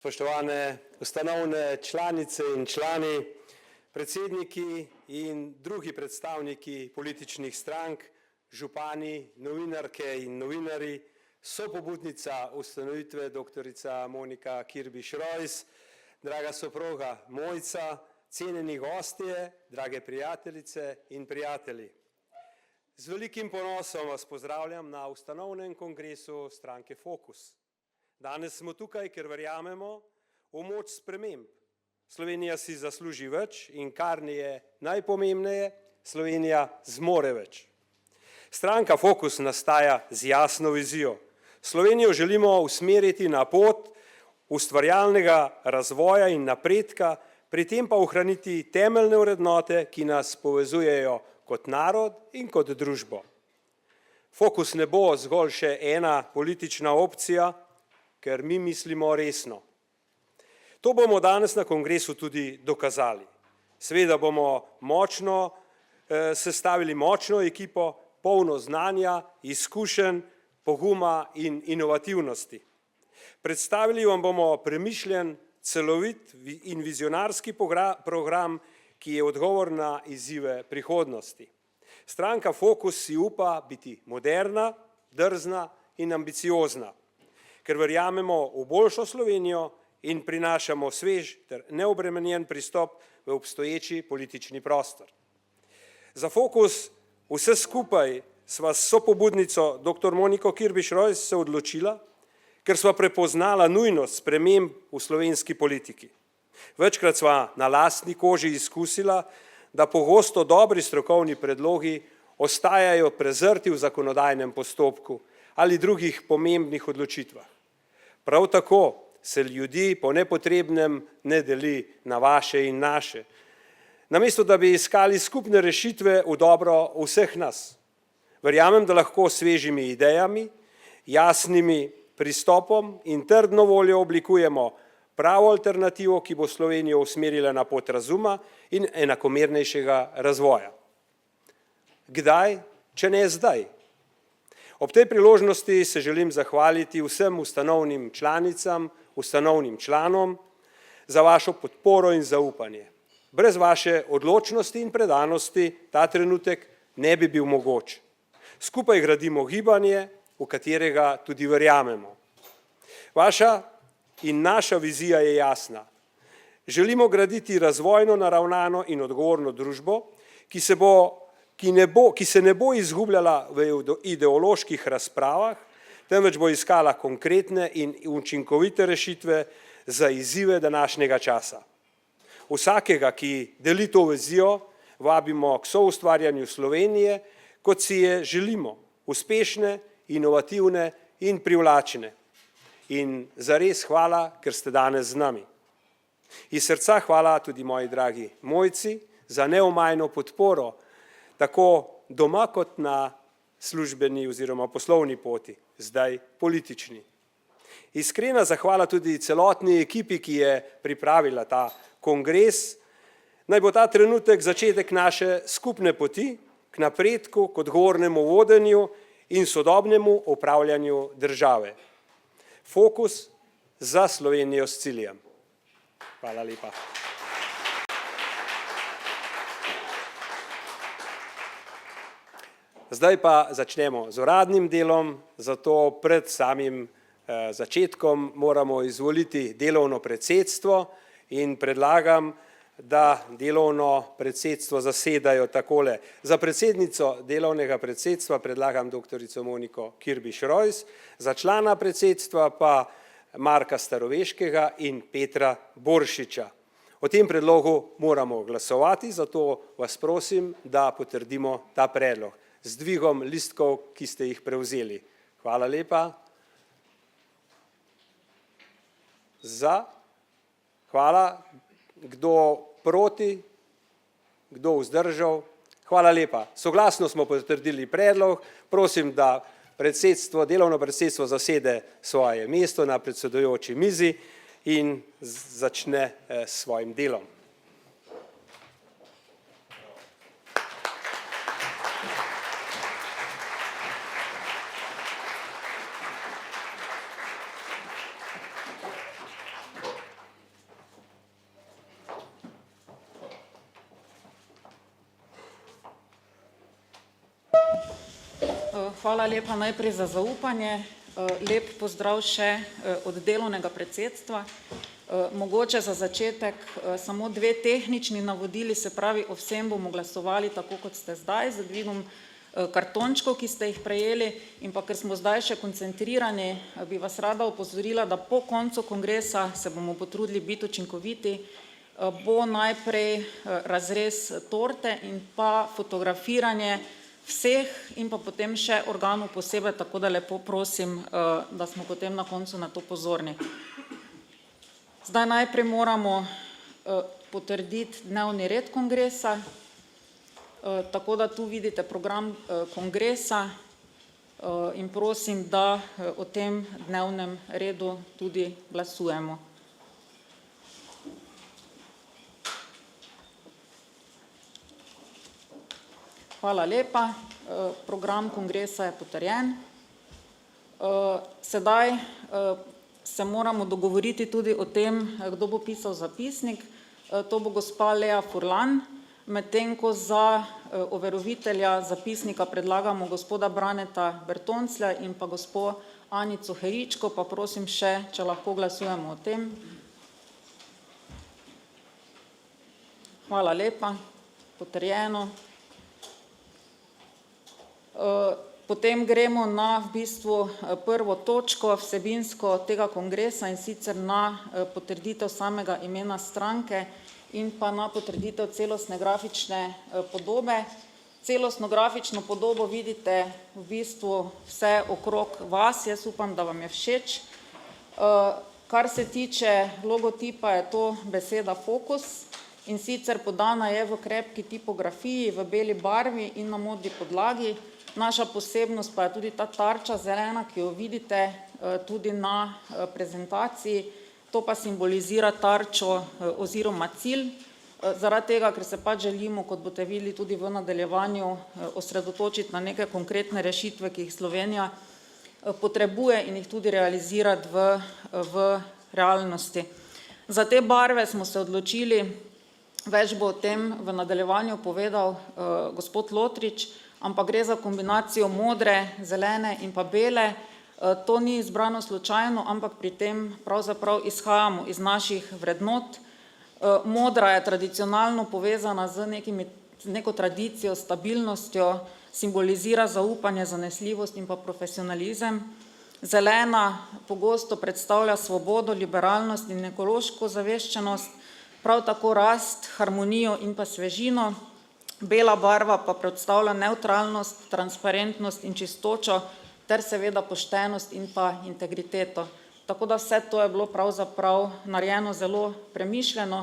Spoštovane ustanovne članice in člani, predsedniki in drugi predstavniki političnih strank, župani, novinarke in novinarji, sopobudnica ustanovitve doktorica Monika Kirbiš-Rojs, draga soproga Mojca, cenjeni gostje, drage prijateljice in prijatelji. Z velikim ponosom vas pozdravljam na ustanovnem kongresu stranke Fokus. Danes smo tukaj, ker verjamemo v moč sprememb. Slovenija si zasluži več in kar je najpomembneje, Slovenija zmore več. Stranka Fokus nastaja z jasno vizijo. Slovenijo želimo usmeriti na pot ustvarjalnega razvoja in napredka, pri tem pa ohraniti temeljne vrednote, ki nas povezujejo kot narod in kot družbo. Fokus ne bo zgolj še ena politična opcija, ker mi mislimo resno. To bomo danes na kongresu tudi dokazali. Seveda bomo sestavili močno ekipo, polno znanja, izkušenj, poguma in inovativnosti. Predstavili vam bomo premišljen, celovit in vizionarski program, ki je odgovor na izzive prihodnosti. Stranka Fokus si upa biti moderna, drzna in ambiciozna, ker verjamemo v boljšo Slovenijo in prinašamo svež ter neobremenjen pristop v obstoječi politični prostor. Za Fokus vse skupaj sva s sopobudnico dr. Moniko Kirbiš-Rojs se odločila, ker sva prepoznala nujnost sprememb v slovenski politiki. Večkrat sva na lastni koži izkusila, da pogosto dobri strokovni predlogi ostajajo prezrti v zakonodajnem postopku ali drugih pomembnih odločitvah. Prav tako se ljudi po nepotrebnem ne deli na vaše in naše. Namesto da bi iskali skupne rešitve v dobro vseh nas. Verjamem, da lahko s svežimi idejami, jasnimi pristopom in trdno voljo oblikujemo pravo alternativo, ki bo Slovenijo usmerila na pot razuma in enakomernejšega razvoja. Kdaj, če ne zdaj? Ob tej priložnosti se želim zahvaliti vsem ustanovnim članicam, ustanovnim članom za vašo podporo in zaupanje. Brez vaše odločnosti in predanosti ta trenutek ne bi bil mogoč. Skupaj gradimo gibanje, v katerega tudi verjamemo. Vaša in naša vizija je jasna. Želimo graditi razvojno naravnano in odgovorno družbo, ki se ne bo izgubljala v ideoloških razpravah, temveč bo iskala konkretne in učinkovite rešitve za izzive današnjega časa. Vsakega, ki deli to vizijo, vabimo k soustvarjanju Slovenije, kot si je želimo, uspešne, inovativne in privlačne. In zares hvala, ker ste danes z nami. Iz srca hvala tudi moji dragi Mojci za neomajno podporo, tako doma kot na službeni oziroma poslovni poti, zdaj politični. Iskrena zahvala tudi celotni ekipi, ki je pripravila ta kongres. Naj bo ta trenutek začetek naše skupne poti k napredku, k odgovornemu vodenju in sodobnemu upravljanju države. Fokus za Slovenijo s ciljem. Hvala lepa. Zdaj pa začnemo z uradnim delom, zato pred samim začetkom moramo izvoliti delovno predsedstvo in predlagam, da delovno predsedstvo zasedajo takole. Za predsednico delovnega predsedstva predlagam doktorico Moniko Kirbiš-Rojs, za člana predsedstva pa Marka Staroveškega in Petra Boršiča. O tem predlogu moramo glasovati, zato vas prosim, da potrdimo ta predlog z dvigom listkov, ki ste jih prevzeli. Hvala lepa. Za. Hvala. Kdo proti? Kdo vzdržal? Hvala lepa. Soglasno smo potrdili predlog. Prosim, da delovno predsedstvo zasede svoje mesto na predsedujoči mizi in začne s svojim delom. Hvala lepa najprej za zaupanje. Lep pozdrav še od delovnega predsedstva. Mogoče za začetek samo dve tehnični navodili, se pravi, o vsem bomo glasovali tako, kot ste zdaj, z dvigom kartončkov, ki ste jih prejeli, in pa ker smo zdaj še koncentrirani, bi vas rada opozorila, da po koncu kongresa se bomo potrudili biti učinkoviti, bo najprej razrez torte in pa fotografiranje vseh in pa potem še organov posebej, tako da lepo prosim, da smo potem na koncu na to pozorni. Zdaj najprej moramo potrditi dnevni red kongresa, tako da tu vidite program kongresa in prosim, da o tem dnevnem redu tudi glasujemo. Hvala lepa. Program kongresa je potrjen. Sedaj se moramo dogovoriti tudi o tem, kdo bo pisal zapisnik. To bo gospa Lea Furlan, medtem ko za overovitelja zapisnika predlagamo gospoda Braneta Bertonclja in pa gospo Anico Heričko, pa prosim še, če lahko glasujemo o tem. Hvala lepa. Potrjeno. Potem gremo na v bistvu prvo točko vsebinsko tega kongresa, in sicer na potrditev samega imena stranke in pa na potrditev celostne grafične podobe. Celostno grafično podobo vidite v bistvu vse okrog vas, jaz upam, da vam je všeč. Kar se tiče logotipa, je to beseda Fokus, in sicer podana je v krepki tipografiji, v beli barvi in na modri podlagi. Naša posebnost pa je tudi ta tarča zelena, ki jo vidite tudi na prezentaciji. To pa simbolizira tarčo oziroma cilj, zaradi tega, ker se pač želimo, kot boste videli tudi v nadaljevanju, osredotočiti na neke konkretne rešitve, ki jih Slovenija potrebuje in jih tudi realizirati v realnosti. Za te barve smo se odločili, več bo o tem v nadaljevanju povedal gospod Lotrič, ampak gre za kombinacijo modre, zelene in pa bele. To ni izbrano slučajno, ampak pri tem pravzaprav izhajamo iz naših vrednot. Modra je tradicionalno povezana z neko tradicijo, stabilnostjo, simbolizira zaupanje, zanesljivost in pa profesionalizem. Zelena pogosto predstavlja svobodo, liberalnost in ekološko zaveščenost, prav tako rast, harmonijo in pa svežino. Bela barva pa predstavlja nevtralnost, transparentnost in čistočo ter seveda poštenost in pa integriteto. Tako da vse to je bilo pravzaprav narejeno zelo premišljeno.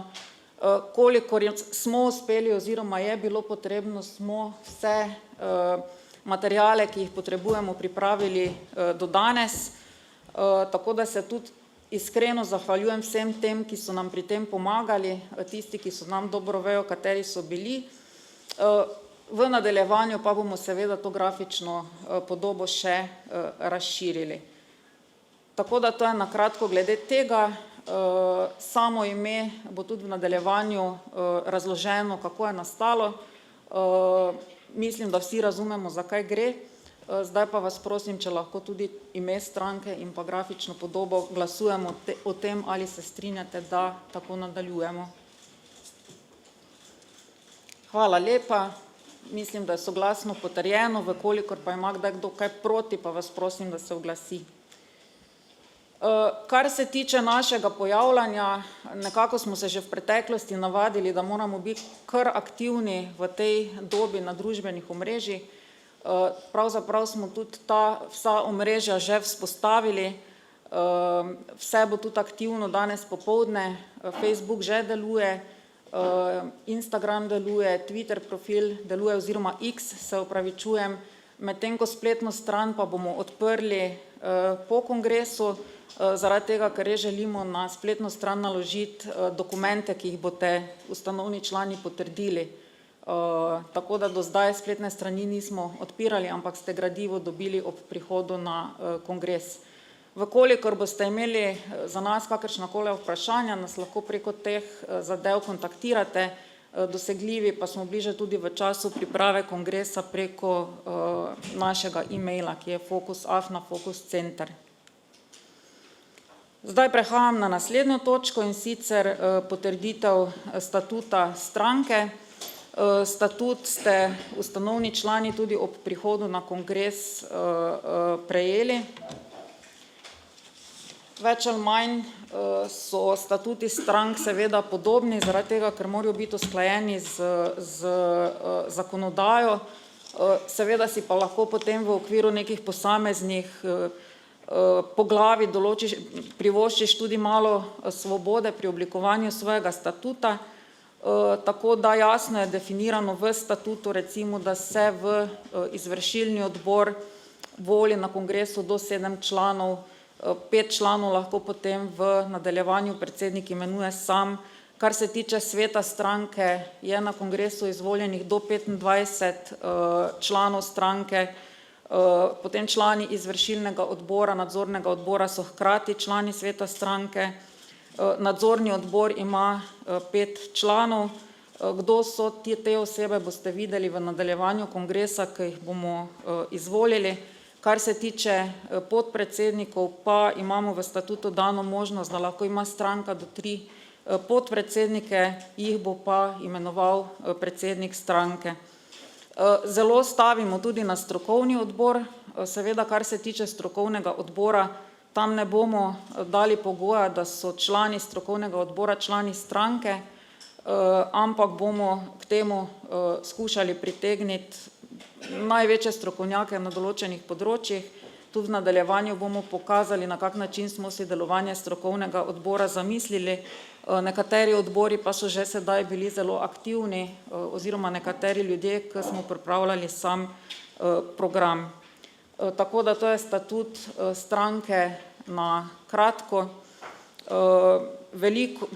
Kolikor smo uspeli oziroma je bilo potrebno, smo vse materiale, ki jih potrebujemo, pripravili do danes. Tako da se tudi iskreno zahvaljujem vsem tem, ki so nam pri tem pomagali, tisti, ki so nam dobro vejo, kateri so bili. V nadaljevanju pa bomo seveda to grafično podobo še razširili. Tako da to je na kratko glede tega. Samo ime bo tudi v nadaljevanju razloženo, kako je nastalo. Mislim, da vsi razumemo, za kaj gre. Zdaj pa vas prosim, če lahko tudi ime stranke in pa grafično podobo glasujemo o tem, ali se strinjate, da tako nadaljujemo. Hvala lepa. Mislim, da je soglasno potrjeno, v kolikor pa ima kdo kaj proti, pa vas prosim, da se oglasi. Kar se tiče našega pojavljanja, nekako smo se že v preteklosti navadili, da moramo biti kar aktivni v tej dobi na družbenih omrežjih. Pravzaprav smo tudi ta vsa omrežja že vzpostavili, vse bo tudi aktivno danes popoldne, Facebook že deluje, Instagram deluje, Twitter profil deluje oziroma X, se opravičujem, medtem ko spletno stran pa bomo odprli po kongresu, zaradi tega, ker res želimo na spletno stran naložiti dokumente, ki jih boste ustanovni člani potrdili. Tako da do zdaj spletne strani nismo odpirali, ampak ste gradivo dobili ob prihodu na kongres. Vkolikor boste imeli za nas kakršnakoli vprašanja, nas lahko preko teh zadev kontaktirate. dosegljivi pa smo bliže tudi v času priprave kongresa preko našega e-maila, ki je fokus@fokus.center. Zdaj prehajam na naslednjo točko, in sicer potrditev statuta stranke. Statut ste ustanovni člani tudi ob prihodu na kongres prejeli. Več ali manj so statuti strank seveda podobni, zaradi tega, ker morajo biti usklajeni z zakonodajo. Seveda si pa lahko potem v okviru nekih posameznih poglavij privoščiš tudi malo svobode pri oblikovanju svojega statuta. Tako da jasno je definirano v statutu, recimo, da se v izvršilni odbor voli na kongresu do 7 članov, 5 članov lahko potem v nadaljevanju predsednik imenuje sam. Kar se tiče sveta stranke, je na kongresu izvoljenih do 25 članov stranke, potem člani izvršilnega odbora, nadzornega odbora so hkrati člani sveta stranke, nadzorni odbor ima 5 članov. Kdo so te osebe, boste videli v nadaljevanju kongresa, ki jih bomo izvolili. Kar se tiče podpredsednikov, pa imamo v statutu dano možnost, da lahko ima stranka do 3 podpredsednike, jih bo pa imenoval predsednik stranke. Zelo stavimo tudi na strokovni odbor, seveda kar se tiče strokovnega odbora, tam ne bomo dali pogoja, da so člani strokovnega odbora člani stranke, ampak bomo k temu skušali pritegniti največje strokovnjake na določenih področjih. Tu v nadaljevanju bomo pokazali, na kak način smo si delovanje strokovnega odbora zamislili. Nekateri odbori pa so že sedaj bili zelo aktivni, oziroma nekateri ljudje, ki smo pripravljali sam program. Tako da to je statut stranke na kratko.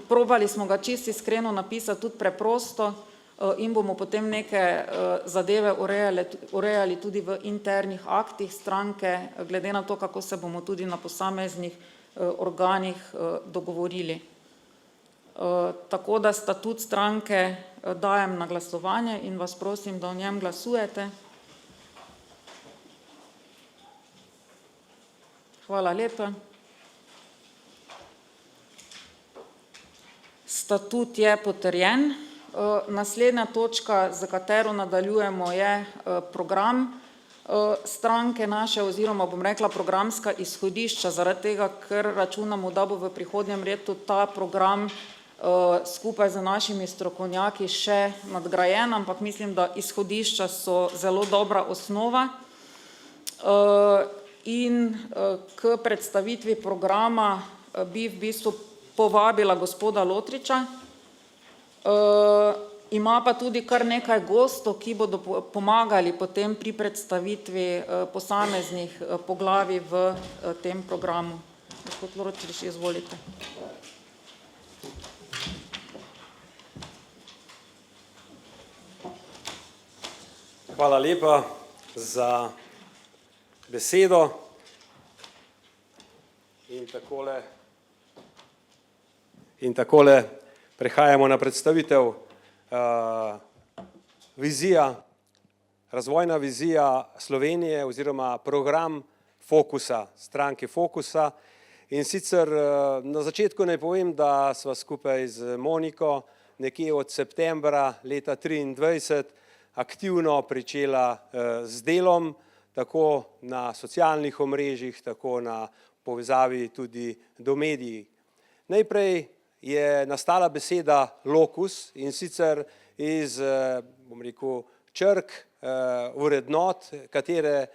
Probali smo ga čisto iskreno napisati tudi preprosto in bomo potem neke zadeve urejali tudi v internih aktih stranke, glede na to, kako se bomo tudi na posameznih organih dogovorili. Tako da statut stranke dajem na glasovanje in vas prosim, da o njem glasujete. Hvala lepa. Statut je potrjen. Naslednja točka, za katero nadaljujemo, je program stranke naše, oziroma bom rekla programska izhodišča, zaradi tega, ker računamo, da bo v prihodnjem letu ta program skupaj z našimi strokovnjaki še nadgrajen, ampak mislim, da izhodišča so zelo dobra osnova. In k predstavitvi programa bi v bistvu povabila gospoda Lotriča. Ima pa tudi kar nekaj gostov, ki bodo pomagali potem pri predstavitvi posameznih poglavij v tem programu. Gospod Lotrič, izvolite. Hvala lepa za besedo. In takole prehajamo na predstavitev razvojna vizija Slovenije oziroma program Fokusa, stranke Fokusa. In sicer na začetku naj povem, da sva skupaj z Moniko nekje od septembra leta 2023 aktivno pričela z delom, tako na socialnih omrežjih, tako na povezavi tudi do medij. Najprej je nastala beseda lokus, in sicer iz, bom rekel, črk, vrednot, katere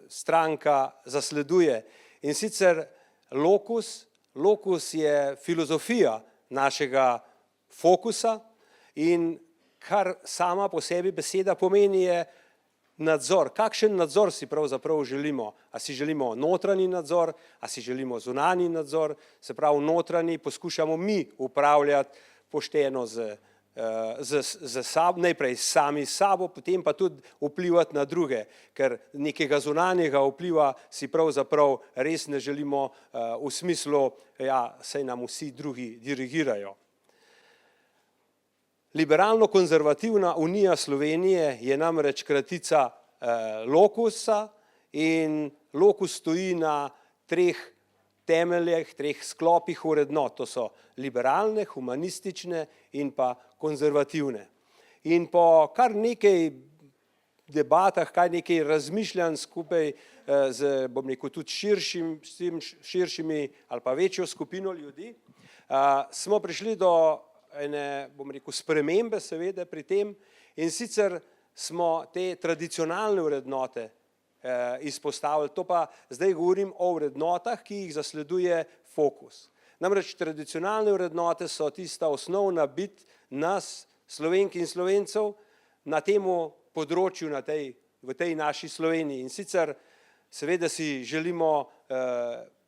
stranka zasleduje. In sicer lokus je filozofija našega fokusa, in kar sama po sebi beseda pomeni, je nadzor. Kakšen nadzor si pravzaprav želimo? A si želimo notranji nadzor, a si želimo zunanji nadzor? Se pravi, notranji poskušamo mi upravljati pošteno najprej sami s sabo, potem pa tudi vplivati na druge, ker nekega zunanjega vpliva si pravzaprav res ne želimo v smislu, ja, saj nam vsi drugi dirigirajo. Liberalno-konzervativna unija Slovenije je namreč kratica Locusa in Locus stoji na treh temeljih, treh sklopih vrednot, to so liberalne, humanistične in pa konzervativne. In po kar nekaj debatah, kar nekaj razmišljanj skupaj z, bom rekel, tudi širšimi ali pa večjo skupino ljudi, smo prišli do ene, bom rekel, spremembe seveda pri tem, in sicer smo te tradicionalne vrednote izpostavili, to pa zdaj govorim o vrednotah, ki jih zasleduje Fokus. Namreč tradicionalne vrednote so tista osnovna bit nas, Slovenk in Slovencev, na temu področju, v tej naši Sloveniji. In sicer seveda si želimo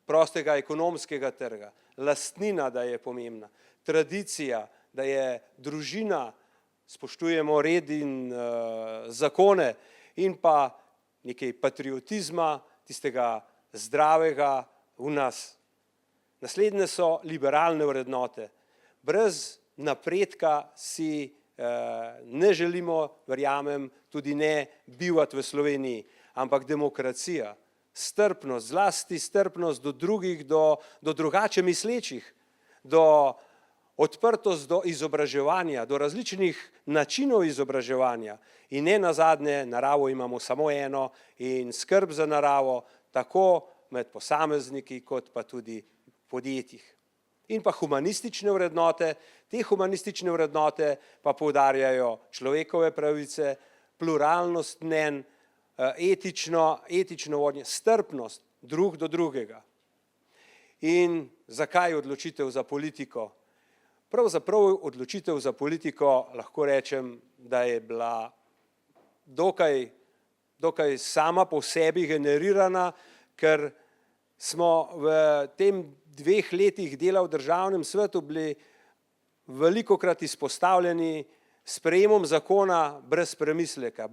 prostega ekonomskega trga, lastnina, da je pomembna, tradicija, da je družina, spoštujemo red in zakone, in pa nekaj patriotizma, tistega zdravega v nas. Naslednje so liberalne vrednote. Brez napredka si ne želimo, verjamem, tudi ne bivati v Sloveniji, ampak demokracija, strpnost, zlasti strpnost do drugih, do drugače mislečih, do odprtost do izobraževanja, do različnih načinov izobraževanja in ne nazadnje, naravo imamo samo eno in skrb za naravo, tako med posamezniki kot pa tudi podjetjih. In pa humanistične vrednote, te humanistične vrednote pa poudarjajo človekove pravice, pluralnost mnenj, etično vodenje, strpnost drug do drugega. In zakaj odločitev za politiko? Pravzaprav odločitev za politiko lahko rečem, da je bila dokaj sama po sebi generirana, ker smo v tem 2 letih dela v državnem svetu bili velikokrat izpostavljeni sprejemom zakona brez premisleka,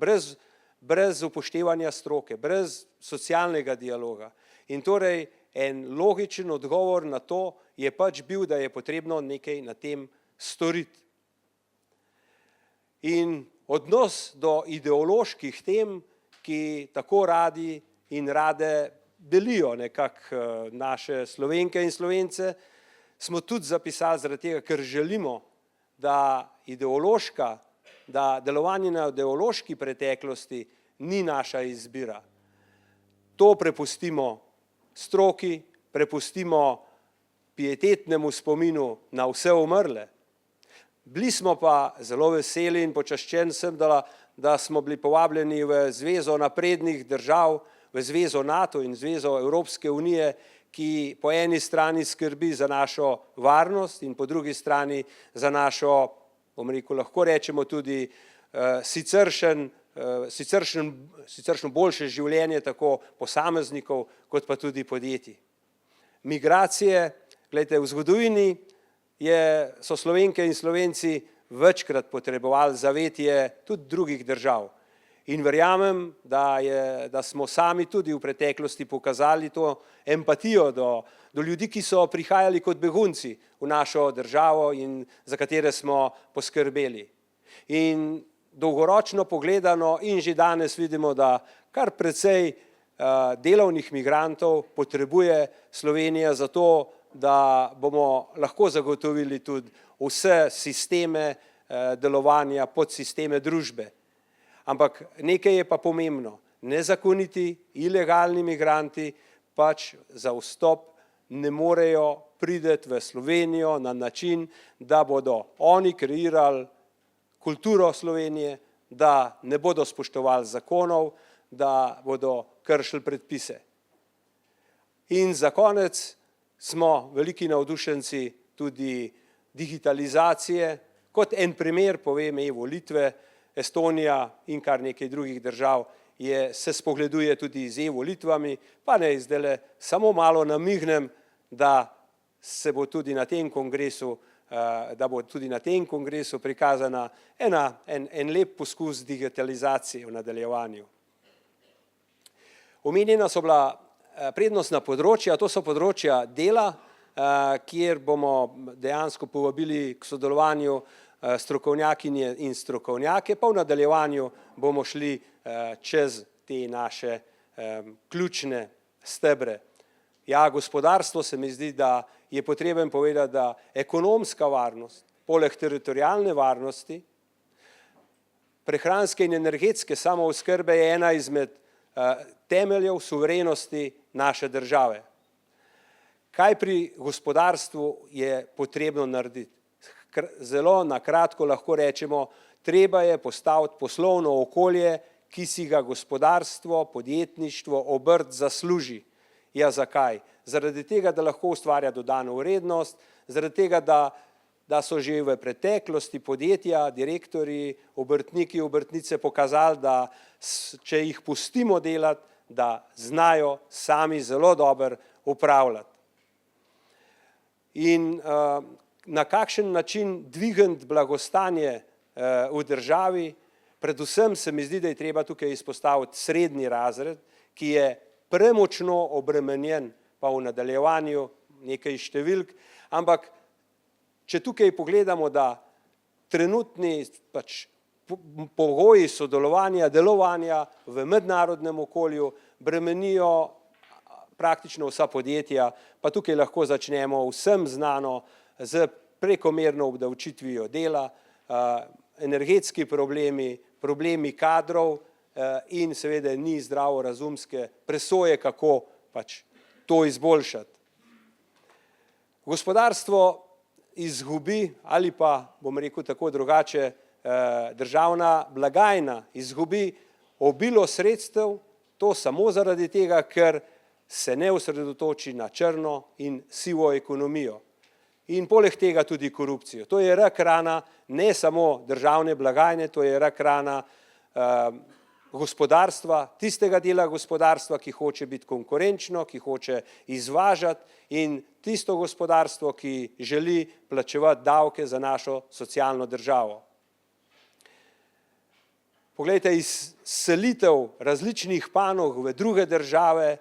brez upoštevanja stroke, brez socialnega dialoga. In torej en logičen odgovor na to je pač bil, da je potrebno nekaj na tem storiti. In odnos do ideoloških tem, ki tako radi in rade delijo nekako naše Slovenke in Slovence, smo tudi zapisali zaradi tega, ker želimo, da delovanje na ideološki preteklosti ni naša izbira. To prepustimo stroki, prepustimo pietetnemu spominu na vse umrle. Bili smo pa zelo veseli in počaščen sem, da smo bili povabljeni v Zvezo naprednih držav, v Zvezo NATO in Zvezo Evropske unije, ki po eni strani skrbi za našo varnost in po drugi strani za našo, bom rekel, lahko rečemo tudi siceršnjo boljše življenje tako posameznikov kot pa tudi podjetij. Migracije, glejte, v zgodovini so Slovenke in Slovenci večkrat potrebovali zavetje tudi drugih držav. In verjamem, da smo sami tudi v preteklosti pokazali to empatijo do ljudi, ki so prihajali kot begunci v našo državo in za katere smo poskrbeli. In dolgoročno pogledano in že danes vidimo, da kar precej delovnih migrantov potrebuje Slovenija za to, da bomo lahko zagotovili tudi vse sisteme delovanja, podsisteme družbe. Ampak nekaj je pa pomembno, nezakoniti, ilegalni migranti pač za vstop ne morejo priti v Slovenijo na način, da bodo oni kreirali kulturo Slovenije, da ne bodo spoštovali zakonov, da bodo kršili predpise. In za konec smo veliki navdušenci tudi digitalizacije. Kot en primer povem e-volitve, Estonija in kar nekaj drugih držav se spogleduje tudi z e-volitvami, pa naj zdajle samo malo namignem, da bo tudi na tem kongresu prikazana en lep poskus digitalizacije v nadaljevanju. Omenjena so bila prednostna področja, to so področja dela, kjer bomo dejansko povabili k sodelovanju strokovnjakinje in strokovnjake, pa v nadaljevanju bomo šli čez te naše ključne stebre. Ja, gospodarstvo se mi zdi, da je potreben povedati, da ekonomska varnost, poleg teritorialne varnosti, prehranske in energetske samooskrbe je ena izmed temeljev suverenosti naše države. Kaj pri gospodarstvu je potrebno narediti? Zelo na kratko lahko rečemo, treba je postaviti poslovno okolje, ki si ga gospodarstvo, podjetništvo, obrt zasluži. Ja, zakaj? Zaradi tega, da lahko ustvarja dodano vrednost, zaradi tega, da so že v preteklosti podjetja, direktorji, obrtniki, obrtnice pokazali, da če jih pustimo delati, da znajo sami zelo dobro upravljati. In na kakšen način dvigniti blagostanje v državi, predvsem se mi zdi, da je treba tukaj izpostaviti srednji razred, ki je premočno obremenjen, pa v nadaljevanju nekaj številk, ampak če tukaj pogledamo, da trenutni pogoji sodelovanja, delovanja v mednarodnem okolju bremenijo praktično vsa podjetja, pa tukaj lahko začnemo vsem znano z prekomerno obdavčitvijo dela, energetski problemi, problemi kadrov in seveda ni zdravorazumske presoje, kako to izboljšati. Gospodarstvo izgubi, ali pa, bom rekel tako drugače, državna blagajna izgubi obilo sredstev, to samo zaradi tega, ker se ne osredotoči na črno in sivo ekonomijo. In poleg tega tudi korupcijo. To je rak rana ne samo državne blagajne, to je rak rana gospodarstva, tistega dela gospodarstva, ki hoče biti konkurenčno, ki hoče izvažati in tisto gospodarstvo, ki želi plačevati davke za našo socialno državo. Poglejte, izselitev različnih panog v druge države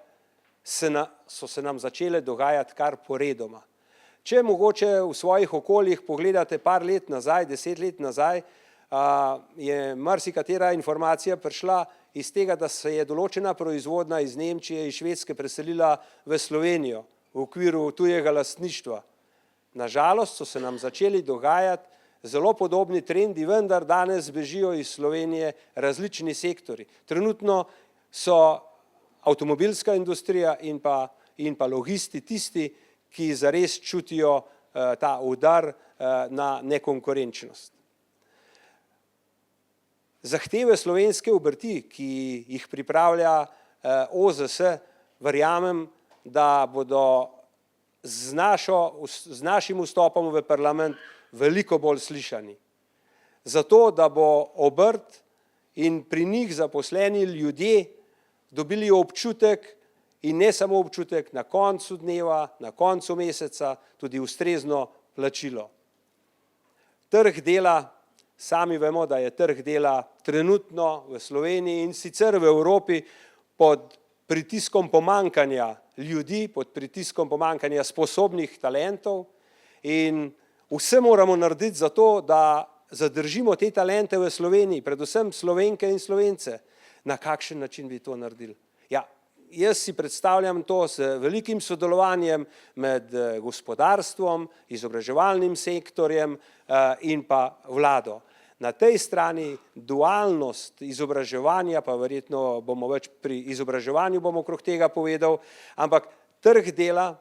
so se nam začele dogajati kar poredoma. Če mogoče v svojih okoljih pogledate par let nazaj, 10 let nazaj, je marsikatera informacija prišla iz tega, da se je določena proizvodnja iz Nemčije in Švedske preselila v Slovenijo v okviru tujega lastništva. Na žalost so se nam začeli dogajati zelo podobni trendi, vendar danes bežijo iz Slovenije različni sektori. Trenutno so avtomobilska industrija in pa logisti tisti, ki zares čutijo ta udar na nekonkurenčnost. Zahteve slovenske obrti, ki jih pripravlja OZS, verjamem, da bodo z našim vstopom v parlament veliko bolj slišani. Zato, da bo obrt in pri njih zaposleni ljudje dobili občutek in ne samo občutek na koncu dneva, na koncu meseca, tudi ustrezno plačilo. Trg dela, sami vemo, da je trg dela trenutno v Sloveniji in sicer v Evropi pod pritiskom pomanjkanja ljudi, pod pritiskom pomanjkanja sposobnih talentov in vse moramo narediti za to, da zadržimo te talente v Sloveniji, predvsem Slovenke in Slovence. Na kakšen način bi to naredili? Ja, jaz si predstavljam to z velikim sodelovanjem med gospodarstvom, izobraževalnim sektorjem in pa vlado. Na tej strani dualnost izobraževanja, pa verjetno bomo več pri izobraževanju bomo okrog tega povedal, ampak trg dela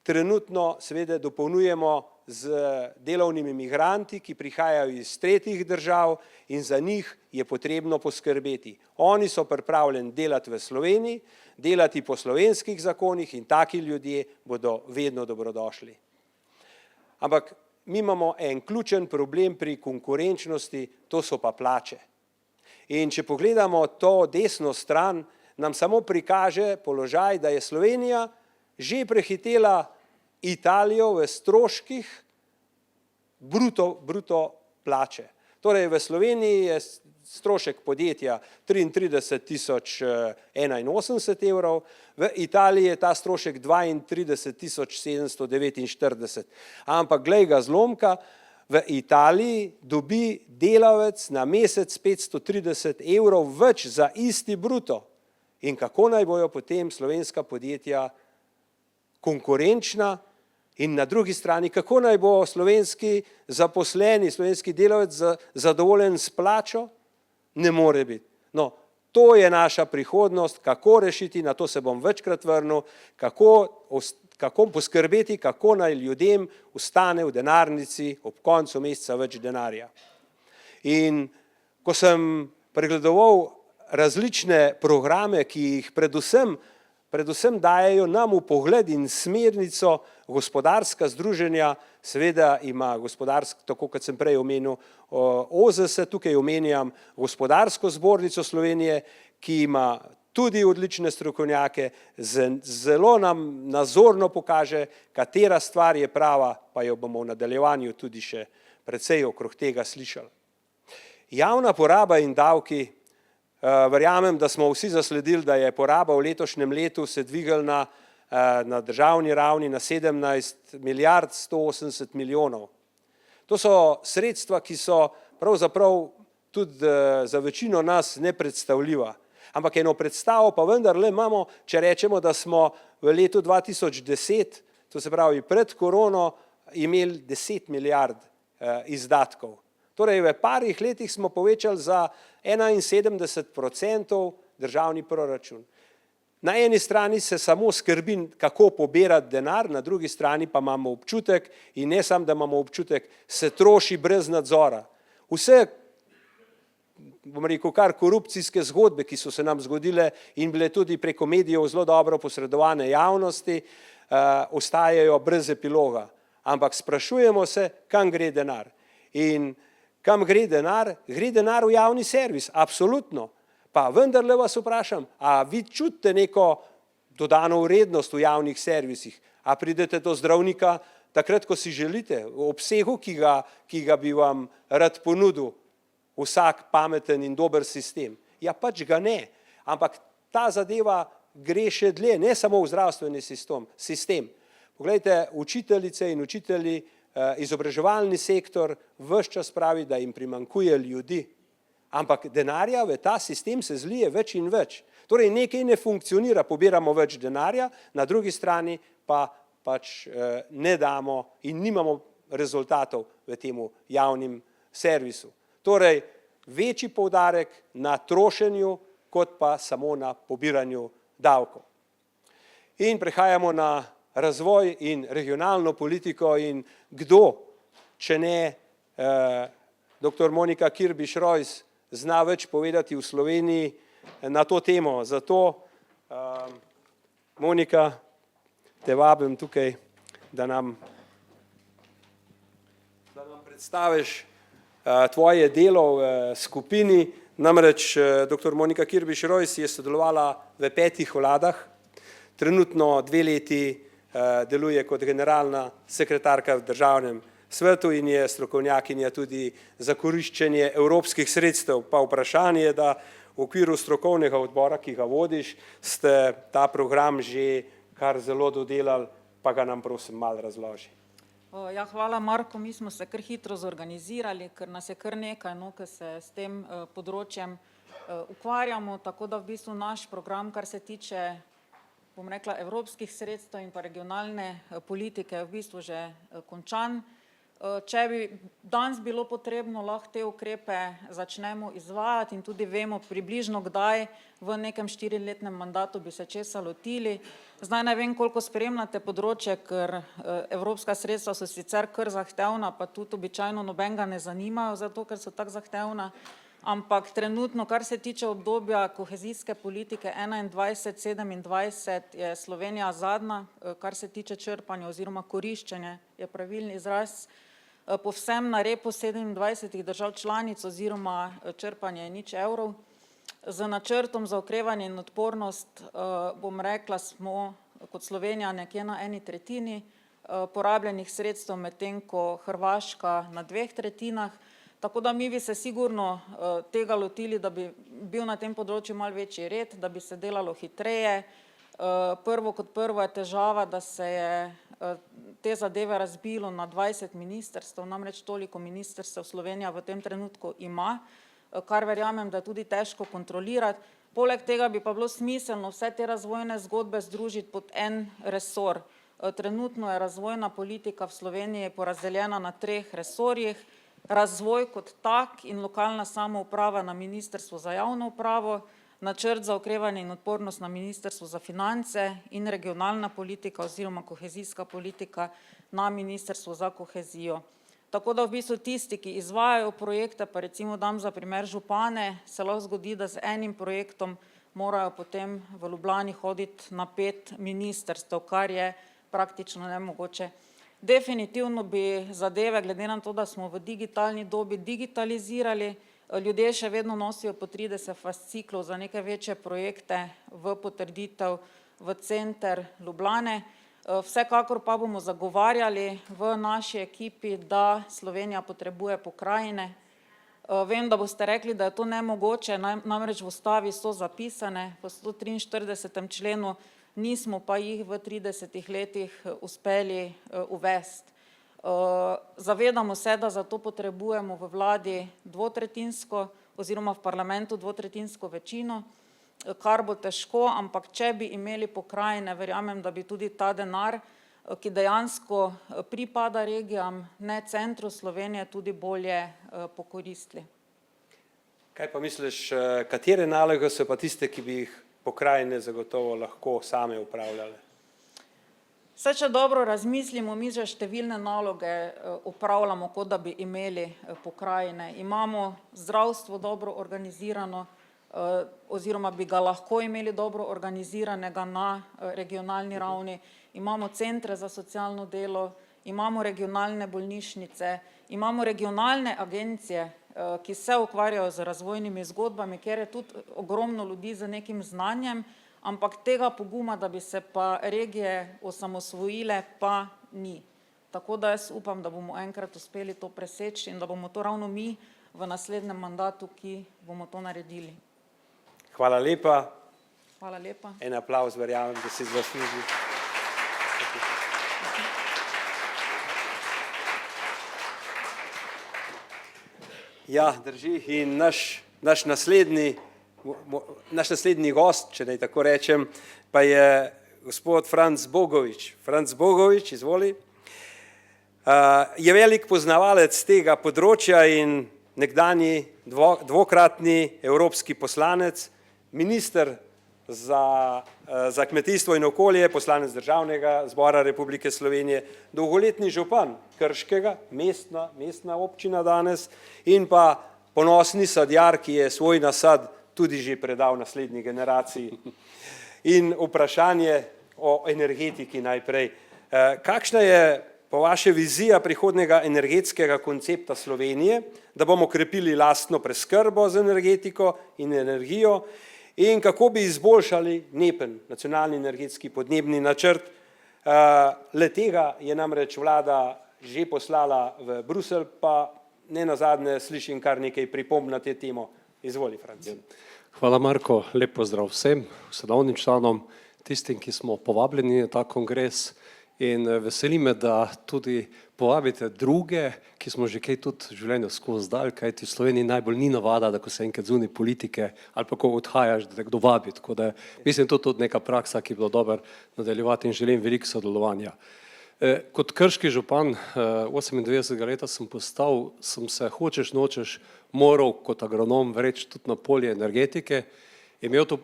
trenutno seveda dopolnjujemo z delovnimi migranti, ki prihajajo iz tretjih držav in za njih je potrebno poskrbeti. Oni so pripravljeni delati v Sloveniji, delati po slovenskih zakonih in taki ljudje bodo vedno dobrodošli. Ampak mi imamo en ključen problem pri konkurenčnosti, to so pa plače. In če pogledamo to desno stran, nam samo prikaže položaj, da je Slovenija že prehitela Italijo v stroških bruto plače. Torej v Sloveniji je strošek podjetja 33.081 evrov, v Italiji je ta strošek 32.749. Ampak glej ga zlomka, v Italiji dobi delavec na mesec 530 evrov več za isti bruto. In kako naj bojo potem slovenska podjetja konkurenčna in na drugi strani, kako naj bo slovenski zaposleni, slovenski delavec zadovoljen s plačo? Ne more biti. No, to je naša prihodnost, kako rešiti, na to se bom večkrat vrnil, kako poskrbeti, kako naj ljudem ostane v denarnici ob koncu meseca več denarja. In ko sem pregledoval različne programe, ki jih predvsem dajejo nam v pogled in smernico gospodarska združenja, seveda ima tako kot sem prej omenil OZS, tukaj omenjam Gospodarsko zbornico Slovenije, ki ima tudi odlične strokovnjake, zelo nam nazorno pokaže, katera stvar je prava, pa jo bomo v nadaljevanju tudi še precej okrog tega slišali. Javna poraba in davki, verjamem, da smo vsi zasledili, da je poraba v letošnjem letu se dvignila na državni ravni na 17 milijard 180 milijonov. To so sredstva, ki so pravzaprav tudi za večino nas nepredstavljiva. Ampak eno predstavo pa vendarle imamo, če rečemo, da smo v letu 2010, to se pravi pred korono, imeli 10 milijard izdatkov. Torej v parih letih smo povečali za 71% državni proračun. Na eni strani se samo skrbi, kako pobirati denar, na drugi strani pa imamo občutek, in ne samo, da imamo občutek, se troši brez nadzora. Vse, bom rekel, kar korupcijske zgodbe, ki so se nam zgodile in bile tudi preko medijev zelo dobro posredovane javnosti, ostajajo brez epiloga. Ampak sprašujemo se, kam gre denar. In kam gre denar? Gre denar v javni servis, absolutno. Pa vendarle vas vprašam, a vi čutite neko dodano vrednost v javnih servisih? A pridete do zdravnika takrat, ko si želite, v obsegu, ki ga bi vam rad ponudil vsak pameten in dober sistem? Ja, pač ga ne. Ampak ta zadeva gre še dlje, ne samo v zdravstveni sistem. Poglejte, učiteljice in učitelji, izobraževalni sektor ves čas pravi, da jim primanjkuje ljudi. Ampak denarja v ta sistem se zlije več in več. Torej nekaj ne funkcionira, pobiramo več denarja, na drugi strani pa pač ne damo in nimamo rezultatov v temu javnim servisu. Torej večji poudarek na trošenju, kot pa samo na pobiranju davkov. In prehajamo na razvoj in regionalno politiko in kdo, če ne dr. Monika Kirbiš Rojs, zna več povedati v Sloveniji na to temo. Zato, Monika, te vabim tukaj, da nam predstaviš tvoje delo v skupini. Namreč dr. Monika Kirbiš Rojs je sodelovala v 5 vladah, trenutno 2 leti deluje kot generalna sekretarka v državnem svetu in je strokovnjakinja tudi za koriščenje evropskih sredstev. Pa vprašanje je, da v okviru strokovnega odbora, ki ga vodiš, ste ta program že kar zelo dodelali, pa ga nam prosim malo razloži. Ja, hvala Marko, mi smo se kar hitro zorganizirali, ker nas je kar nekaj, ki se s tem področjem ukvarjamo, tako da v bistvu naš program, kar se tiče, bom rekla, evropskih sredstev in pa regionalne politike, je v bistvu že končan. Če bi danes bilo potrebno, lahko te ukrepe začnemo izvajati in tudi vemo približno kdaj v nekem 4-letnem mandatu bi se česa lotili. Zdaj ne vem, koliko spremljate področje, ker evropska sredstva so sicer kar zahtevna, pa tudi običajno nobenega ne zanimajo, zato ker so tako zahtevna. Ampak trenutno, kar se tiče obdobja kohezijske politike 2021-2027, je Slovenija zadnja, kar se tiče črpanja oziroma koriščenja, je pravilni izraz, povsem na repu 27 držav članic oziroma črpanje je 0 evrov. Z načrtom za okrevanje in odpornost, bom rekla, smo kot Slovenija nekje na 1/3 porabljenih sredstev, medtem ko Hrvaška na 2/3. Tako da mi bi se sigurno tega lotili, da bi bil na tem področju malo večji red, da bi se delalo hitreje. Prvo kot prvo je težava, da se je te zadeve razbilo na 20 ministrstev, namreč toliko ministrstev Slovenija v tem trenutku ima, kar verjamem, da je tudi težko kontrolirati. Poleg tega bi pa bilo smiselno vse te razvojne zgodbe združiti pod en resor. Trenutno je razvojna politika v Sloveniji porazdeljena na 3 resorjih, razvoj kot tak in lokalna samouprava na Ministrstvu za javno upravo, načrt za okrevanje in odpornost na Ministrstvu za finance in regionalna politika oziroma kohezijska politika na Ministrstvu za kohezijo. Tako da v bistvu tisti, ki izvajajo projekte, pa recimo dam za primer župane, se lahko zgodi, da z enim projektom morajo potem v Ljubljani hoditi na 5 ministrstev, kar je praktično nemogoče. Definitivno bi zadeve, glede na to, da smo v digitalni dobi digitalizirali, ljudje še vedno nosijo po 30 fasciklov za neke večje projekte v potrditev v center Ljubljane. Vsekakor pa bomo zagovarjali v naši ekipi, da Slovenija potrebuje pokrajine. Vem, da boste rekli, da je to nemogoče, namreč v ustavi so zapisane v 143. členu, nismo pa jih v 30 letih uspeli uvesti. Zavedamo se, da zato potrebujemo v vladi dvotretjinsko oziroma v parlamentu dvotretjinsko večino, kar bo težko, ampak če bi imeli pokrajine, verjamem, da bi tudi ta denar, ki dejansko pripada regijam, ne centru Slovenije, tudi bolje pokoristili. Kaj pa misliš, katere naloge so pa tiste, ki bi jih pokrajine zagotovo lahko same upravljale? Vse, če dobro razmislimo, mi že številne naloge upravljamo, kot da bi imeli pokrajine. Imamo zdravstvo dobro organizirano, oziroma bi ga lahko imeli dobro organiziranega na regionalni ravni. Imamo centre za socialno delo, imamo regionalne bolnišnice, imamo regionalne agencije, ki se ukvarjajo z razvojnimi zgodbami, kjer je tudi ogromno ljudi z nekim znanjem, ampak tega poguma, da bi se pa regije osamosvojile, pa ni. Tako da jaz upam, da bomo enkrat uspeli to preseči in da bomo to ravno mi v naslednjem mandatu, ki bomo to naredili. Hvala lepa. Hvala lepa. En aplavz, verjamem, da si zasluži. Ja, drži. In naš naslednji gost, če naj tako rečem, pa je gospod Franc Bogovič. Franc Bogovič, izvoli. Je velik poznavalec tega področja in nekdanji dvokratni evropski poslanec, minister za kmetijstvo in okolje, poslanec Državnega zbora Republike Slovenije, dolgoletni župan Krškega, mestna občina danes, in pa ponosni sadjar, ki je svoj nasad tudi že predal naslednji generaciji. In vprašanje o energetiki najprej. Kakšna je po vaše vizija prihodnega energetskega koncepta Slovenije, da bomo krepili lastno preskrbo z energetiko in energijo, in kako bi izboljšali NEPN, nacionalni energetski podnebni načrt? Le tega je namreč vlada že poslala v Bruselj, pa ne nazadnje slišim kar nekaj pripomb na te temo. Izvoli, Franc. Hvala, Marko. Lep pozdrav vsem, sodelovnim članom, tistim, ki smo povabljeni na ta kongres, in veseli me, da tudi povabite druge, ki smo že kaj tudi v življenju skozi dal, kajti v Sloveniji najbolj ni navada, da ko se enkrat zunaj politike ali pa ko odhajaš, da te kdo vabi. Tako da mislim, to je tudi neka praksa, ki bi bilo dobro nadaljevati, in želim veliko sodelovanja. Kot krški župan 98. leta sem postal, sem se hočeš nočeš moral kot agronom vreči tudi na polje energetike. Imel to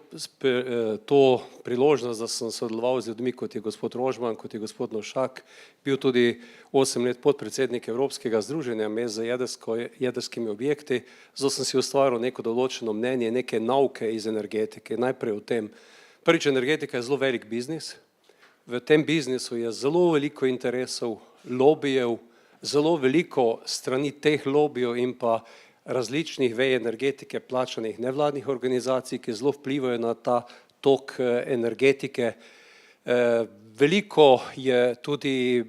priložnost, da sem sodeloval z ljudmi, kot je gospod Rožman, kot je gospod Novšak, bil tudi 8 let podpredsednik Evropskega združenja mest z jedrskimi objekti, zato sem si ustvaril neko določeno mnenje, neke nauke iz energetike. Najprej o tem. Prvič, energetika je zelo velik biznis. V tem biznisu je zelo veliko interesov, lobijev, zelo veliko strani teh lobijev in pa različnih vej energetike, plačanih nevladnih organizacij, ki zelo vplivajo na ta tok energetike. Veliko je tudi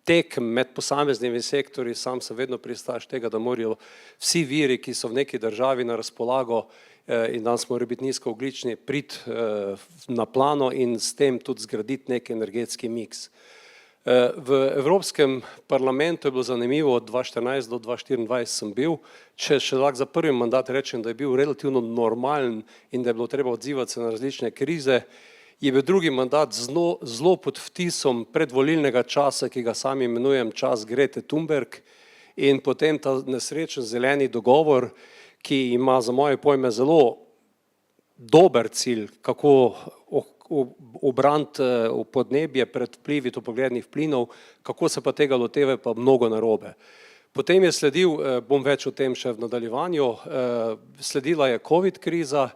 tekem med posameznimi sektorji, sam sem vedno pristaš tega, da morajo vsi viri, ki so v neki državi na razpolago in danes morajo biti nizkoogljični, priti na plano in s tem tudi zgraditi nek energetski miks. V Evropskem parlamentu je bilo zanimivo, od 2014 do 2024 sem bil, če še lahko za prvi mandat rečem, da je bil relativno normalen in da je bilo treba odzivati se na različne krize, je bil drugi mandat zelo pod vtisom predvolilnega časa, ki ga sam imenujem čas Grete Thunberg, in potem ta nesrečen zeleni dogovor, ki ima za moje pojme zelo dober cilj, kako obraniti podnebje pred vplivi toplogrednih plinov, kako se pa tega loteve, pa mnogo narobe. Potem je sledil, bom več o tem še v nadaljevanju, sledila je COVID kriza,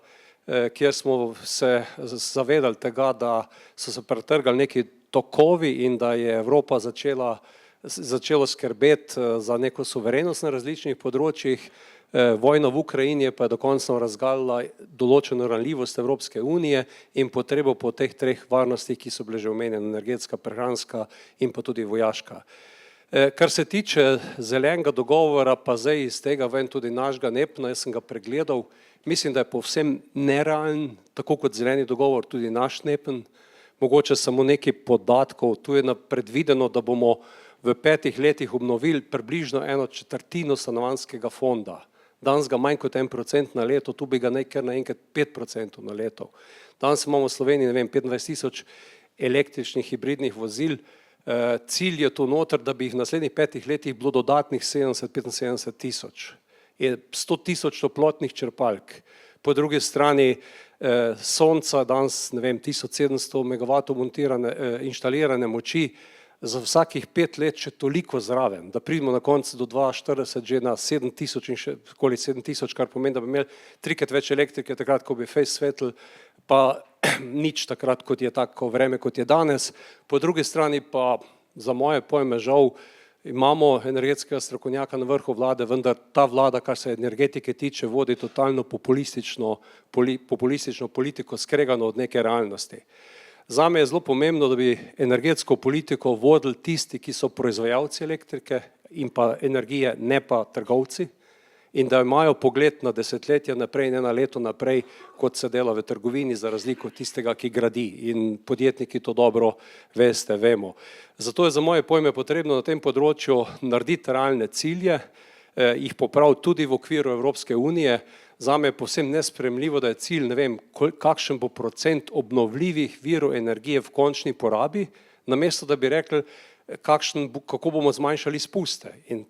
kjer smo se zavedali tega, da so se pretrgali neki tokovi in da je Evropa začelo skrbeti za neko suverenost na različnih področjih. Vojna v Ukrajini pa je dokončno razgalila določeno ranljivost Evropske unije in potrebo po teh treh varnostih, ki so bile že omenjene, energetska, prehranska in pa tudi vojaška. Kar se tiče zelenega dogovora, pa zdaj iz tega ven tudi našega NEPN, jaz sem ga pregledal, mislim, da je povsem nerealen, tako kot zeleni dogovor, tudi naš NEPN, mogoče samo nekaj podatkov, tu je predvideno, da bomo v 5 letih obnovili približno 1/4 stanovanjskega fonda. Danes ga manj kot 1% na leto, tu bi ga kar naenkrat 5% na leto. Danes imamo v Sloveniji, ne vem, 25 000 električnih hibridnih vozil, cilj je tu noter, da bi jih v naslednjih 5 letih bilo dodatnih 70-75 tisoč. Je 100 000 toplotnih črpalk. Po drugi strani sonca, danes, ne vem, 1700 megavatov inštalirane moči, za vsakih 5 let še toliko zraven, da pridemo na koncu do 2040 že na 7000 in še okoli 7000, kar pomeni, da bi imeli 3-krat več elektrike takrat, ko bi fejst svetl, pa nič takrat, kot je tako vreme, kot je danes. Po drugi strani pa za moje pojme žal imamo energetskega strokovnjaka na vrhu vlade, vendar ta vlada, kar se energetike tiče, vodi totalno populistično politiko, skregano od neke realnosti. Zame je zelo pomembno, da bi energetsko politiko vodili tisti, ki so proizvajalci elektrike in pa energije, ne pa trgovci, in da imajo pogled na desetletja naprej, ne na leto naprej, kot se dela v trgovini, za razliko od tistega, ki gradi, in podjetniki to dobro veste, vemo. Zato je za moje pojme potrebno na tem področju narediti realne cilje, jih popraviti tudi v okviru Evropske unije. Zame je povsem nesprejemljivo, da je cilj, ne vem, kakšen bo procent obnovljivih virov energije v končni porabi, namesto da bi rekli, kako bomo zmanjšali izpuste. In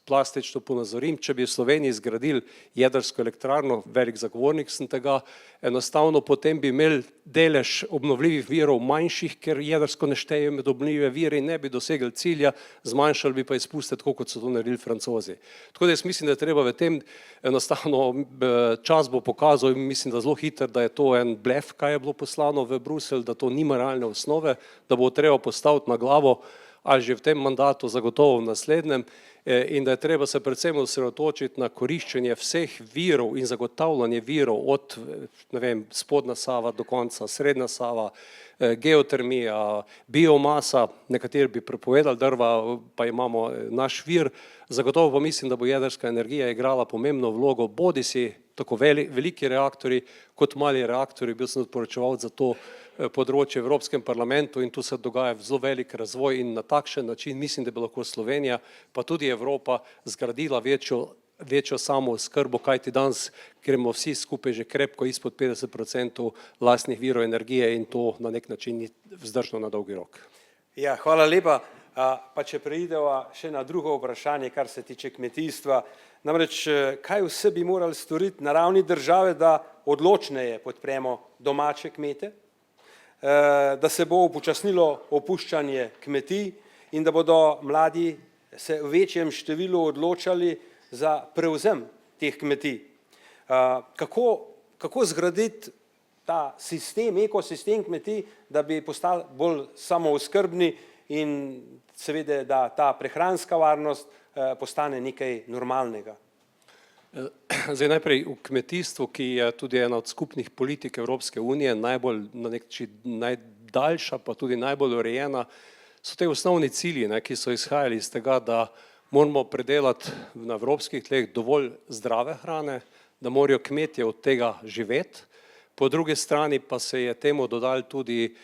plastično ponazorim, če bi v Sloveniji zgradili jedrsko elektrarno, velik zagovornik sem tega, enostavno potem bi imeli delež obnovljivih virov manjših, ker jedrsko ne šteje med obnovljive vire in ne bi dosegli cilja, zmanjšali bi pa izpuste, tako kot so to naredili Francozi. Tako da jaz mislim, da je treba v tem enostavno, čas bo pokazal in mislim, da zelo hitro, da je to en blef, kaj je bilo poslano v Bruselj, da to nima realne osnove, da bo treba postaviti na glavo, ali že v tem mandatu, zagotovo v naslednjem, in da je treba se predvsem osredotočiti na koriščenje vseh virov in zagotavljanje virov od, ne vem, spodnja Sava do konca, srednja Sava, geotermija, biomasa, nekateri bi prepovedali drva, pa imamo naš vir. Zagotovo pa mislim, da bo jedrska energija igrala pomembno vlogo, bodisi tako veliki reaktorji kot mali reaktorji. Bil sem odporočevalec za to področje v Evropskem parlamentu in tu se dogaja zelo velik razvoj in na takšen način mislim, da bi lahko Slovenija, pa tudi Evropa, zgradila večjo samooskrbo, kajti danes gremo vsi skupaj že krepko izpod 50% lastnih virov energije in to na nek način ni vzdržno na dolgi rok. Ja, hvala lepa. Pa če preideva še na drugo vprašanje, kar se tiče kmetijstva. Namreč, kaj vse bi morali storiti na ravni države, da odločneje podpremo domače kmete, da se bo upočasnilo opuščanje kmetij in da bodo mladi se v večjem številu odločali za prevzem teh kmetij. Kako zgraditi ta sistem, ekosistem kmetij, da bi postali bolj samooskrbni in seveda, da ta prehranska varnost postane nekaj normalnega? Zdaj najprej v kmetijstvu, ki je tudi ena od skupnih politik Evropske unije, najbolj na nek način najdaljša, pa tudi najbolj urejena, so te osnovni cilji, ki so izhajali iz tega, da moramo predelati na evropskih tleh dovolj zdrave hrane, da morajo kmetje od tega živeti. Po drugi strani pa se je temu dodali tudi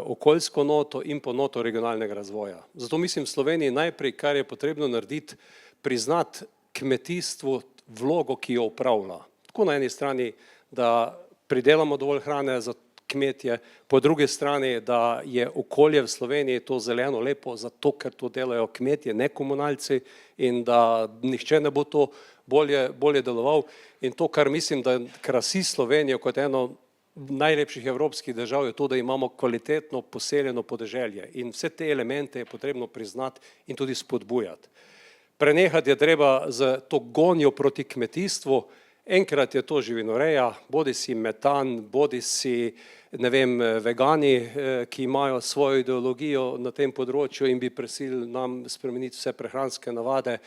okoljsko noto in pa noto regionalnega razvoja. Zato mislim v Sloveniji najprej, kar je potrebno narediti, priznati kmetijstvu vlogo, ki jo opravlja. Tako na eni strani, da pridelamo dovolj hrane za kmetje, po drugi strani, da je okolje v Sloveniji to zeleno lepo, zato ker to delajo kmetje, ne komunalci, in da nihče ne bo to bolje deloval. In to, kar mislim, da krasi Slovenijo kot eno najlepših evropskih držav, je to, da imamo kvalitetno poseljeno podeželje. In vse te elemente je potrebno priznati in tudi spodbujati. Prenehati je treba z to gonjo proti kmetijstvu. Enkrat je to živinoreja, bodi si metan, bodi si, ne vem, vegani, ki imajo svojo ideologijo na tem področju in bi prisilili nam spremeniti vse prehranske navade,